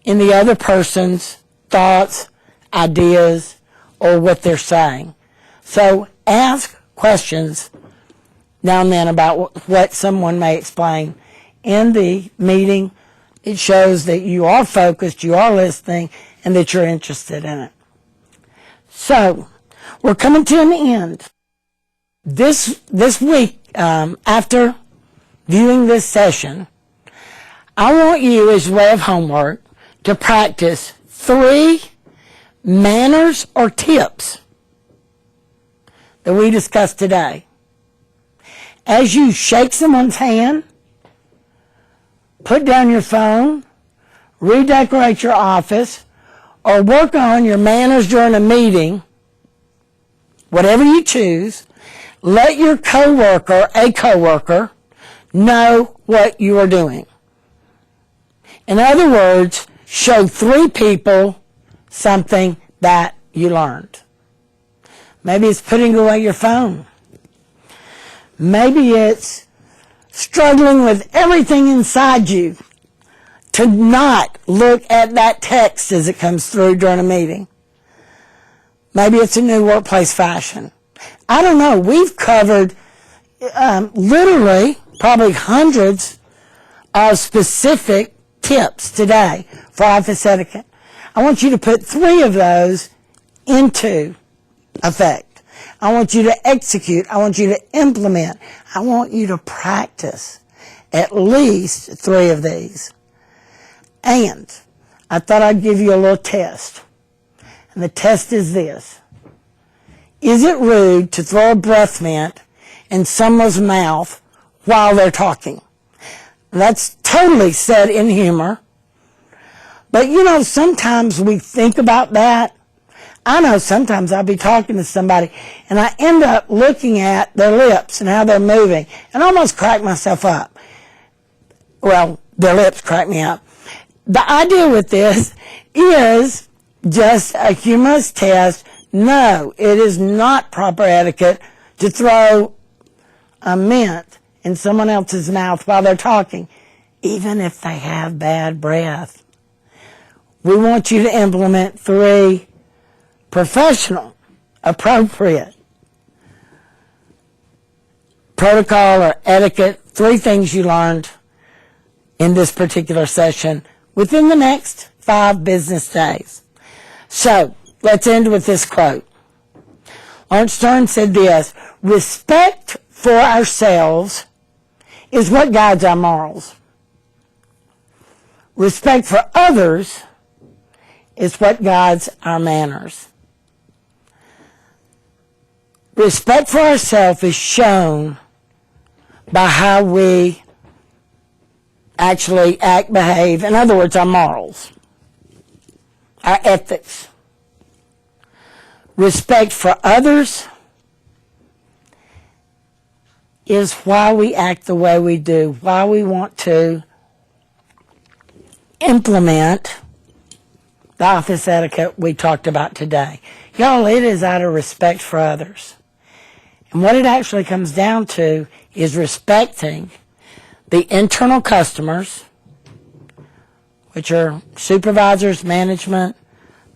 in the other person's thoughts, ideas, or what they're saying. So ask questions now and then about what someone may explain in the meeting. It shows that you are focused, you are listening, and that you're interested in it. So, we're coming to an end. This week, after viewing this session, I want you, as a way of homework, to practice 3 manners or tips that we discussed today. As you shake someone's hand, put down your phone, redecorate your office, or work on your manners during a meeting, whatever you choose, let your a coworker, know what you are doing. In other words, show 3 people something that you learned. Maybe it's putting away your phone. Maybe it's struggling with everything inside you to not look at that text as it comes through during a meeting. Maybe it's a new workplace fashion. I don't know. We've covered literally probably hundreds of specific tips today for office etiquette. I want you to put 3 of those into effect. I want you to execute. I want you to implement. I want you to practice at least 3 of these. And I thought I'd give you a little test. And the test is this. Is it rude to throw a breath mint in someone's mouth while they're talking? That's totally said in humor. But you know, sometimes we think about that. I know sometimes I'll be talking to somebody and I end up looking at their lips and how they're moving and almost crack myself up. Well, their lips crack me up. The idea with this is just a humorous test. No, it is not proper etiquette to throw a mint in someone else's mouth while they're talking, even if they have bad breath. We want you to implement 3 professional, appropriate, protocol or etiquette, 3 things you learned in this particular session within the next 5 business days. So, let's end with this quote. Lawrence Stern said this, respect for ourselves is what guides our morals. Respect for others is what guides our manners. Respect for ourselves is shown by how we actually act, behave. In other words, our morals, our ethics. Respect for others is why we act the way we do, why we want to implement the office etiquette we talked about today. Y'all, it is out of respect for others. And what it actually comes down to is respecting the internal customers, which are supervisors, management,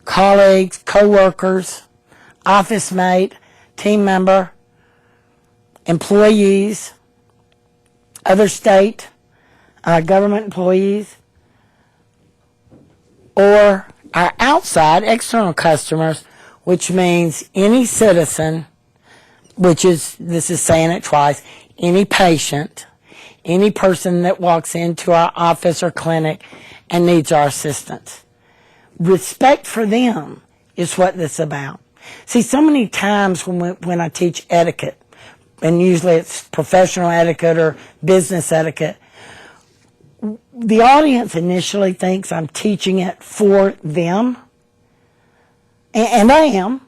colleagues, co-workers, office mate, team member, employees, other state government employees, or our outside external customers, which means any citizen, which is, this is saying it twice, any patient, any person that walks into our office or clinic and needs our assistance. Respect for them is what this is about. See, so many times when I teach etiquette, and usually it's professional etiquette or business etiquette, the audience initially thinks I'm teaching it for them, and I am,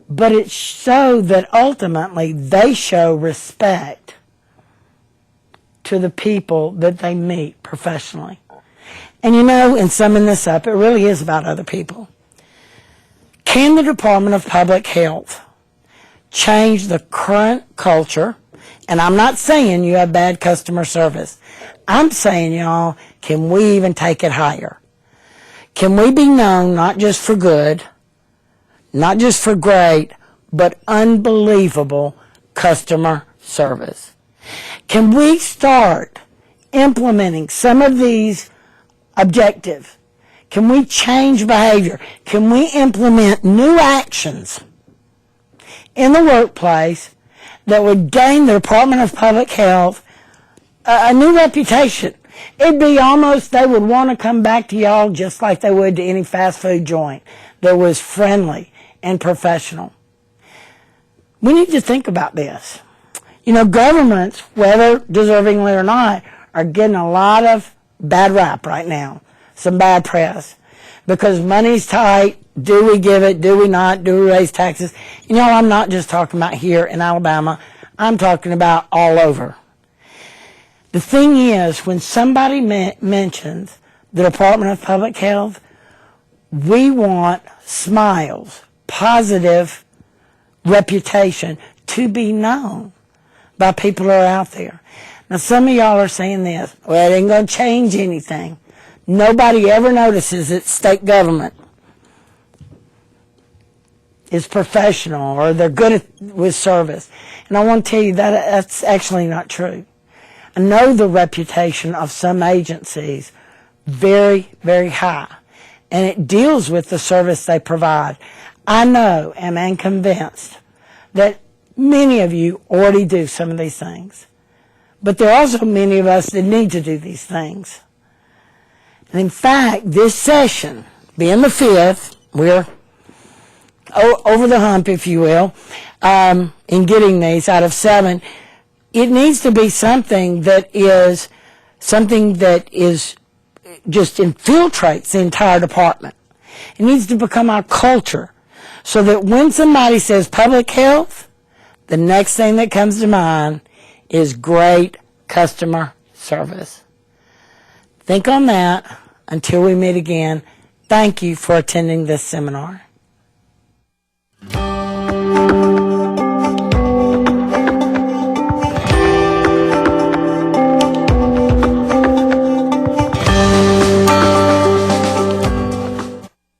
but it's so that ultimately they show respect to the people that they meet professionally. And you know, in summing this up, it really is about other people. Can the Department of Public Health change the current culture? And I'm not saying you have bad customer service. I'm saying, y'all, can we even take it higher? Can we be known not just for good, not just for great, but unbelievable customer service? Can we start implementing some of these objectives? Can we change behavior? Can we implement new actions in the workplace that would gain the Department of Public Health a new reputation? It'd be almost, they would want to come back to y'all just like they would to any fast food joint that was friendly and professional. We need to think about this. You know, governments, whether deservingly or not, are getting a lot of bad rap right now. Some bad press. Because money's tight. Do we give it? Do we not? Do we raise taxes? You know, I'm not just talking about here in Alabama. I'm talking about all over. The thing is, when somebody mentions the Department of Public Health, we want smiles, positive reputation to be known by people who are out there. Now, some of y'all are saying this, well, it ain't going to change anything. Nobody ever notices that state government is professional or they're good with service. And I want to tell you that that's actually not true. I know the reputation of some agencies very, very high, and it deals with the service they provide. I know and am convinced that many of you already do some of these things, but there are also many of us that need to do these things. And in fact, this session, being the 5th, we're over the hump, if you will, in getting these out of 7. It needs to be something that is just infiltrates the entire department. It needs to become our culture so that when somebody says public health, the next thing that comes to mind is great customer service. Think on that until we meet again. Thank you for attending this seminar.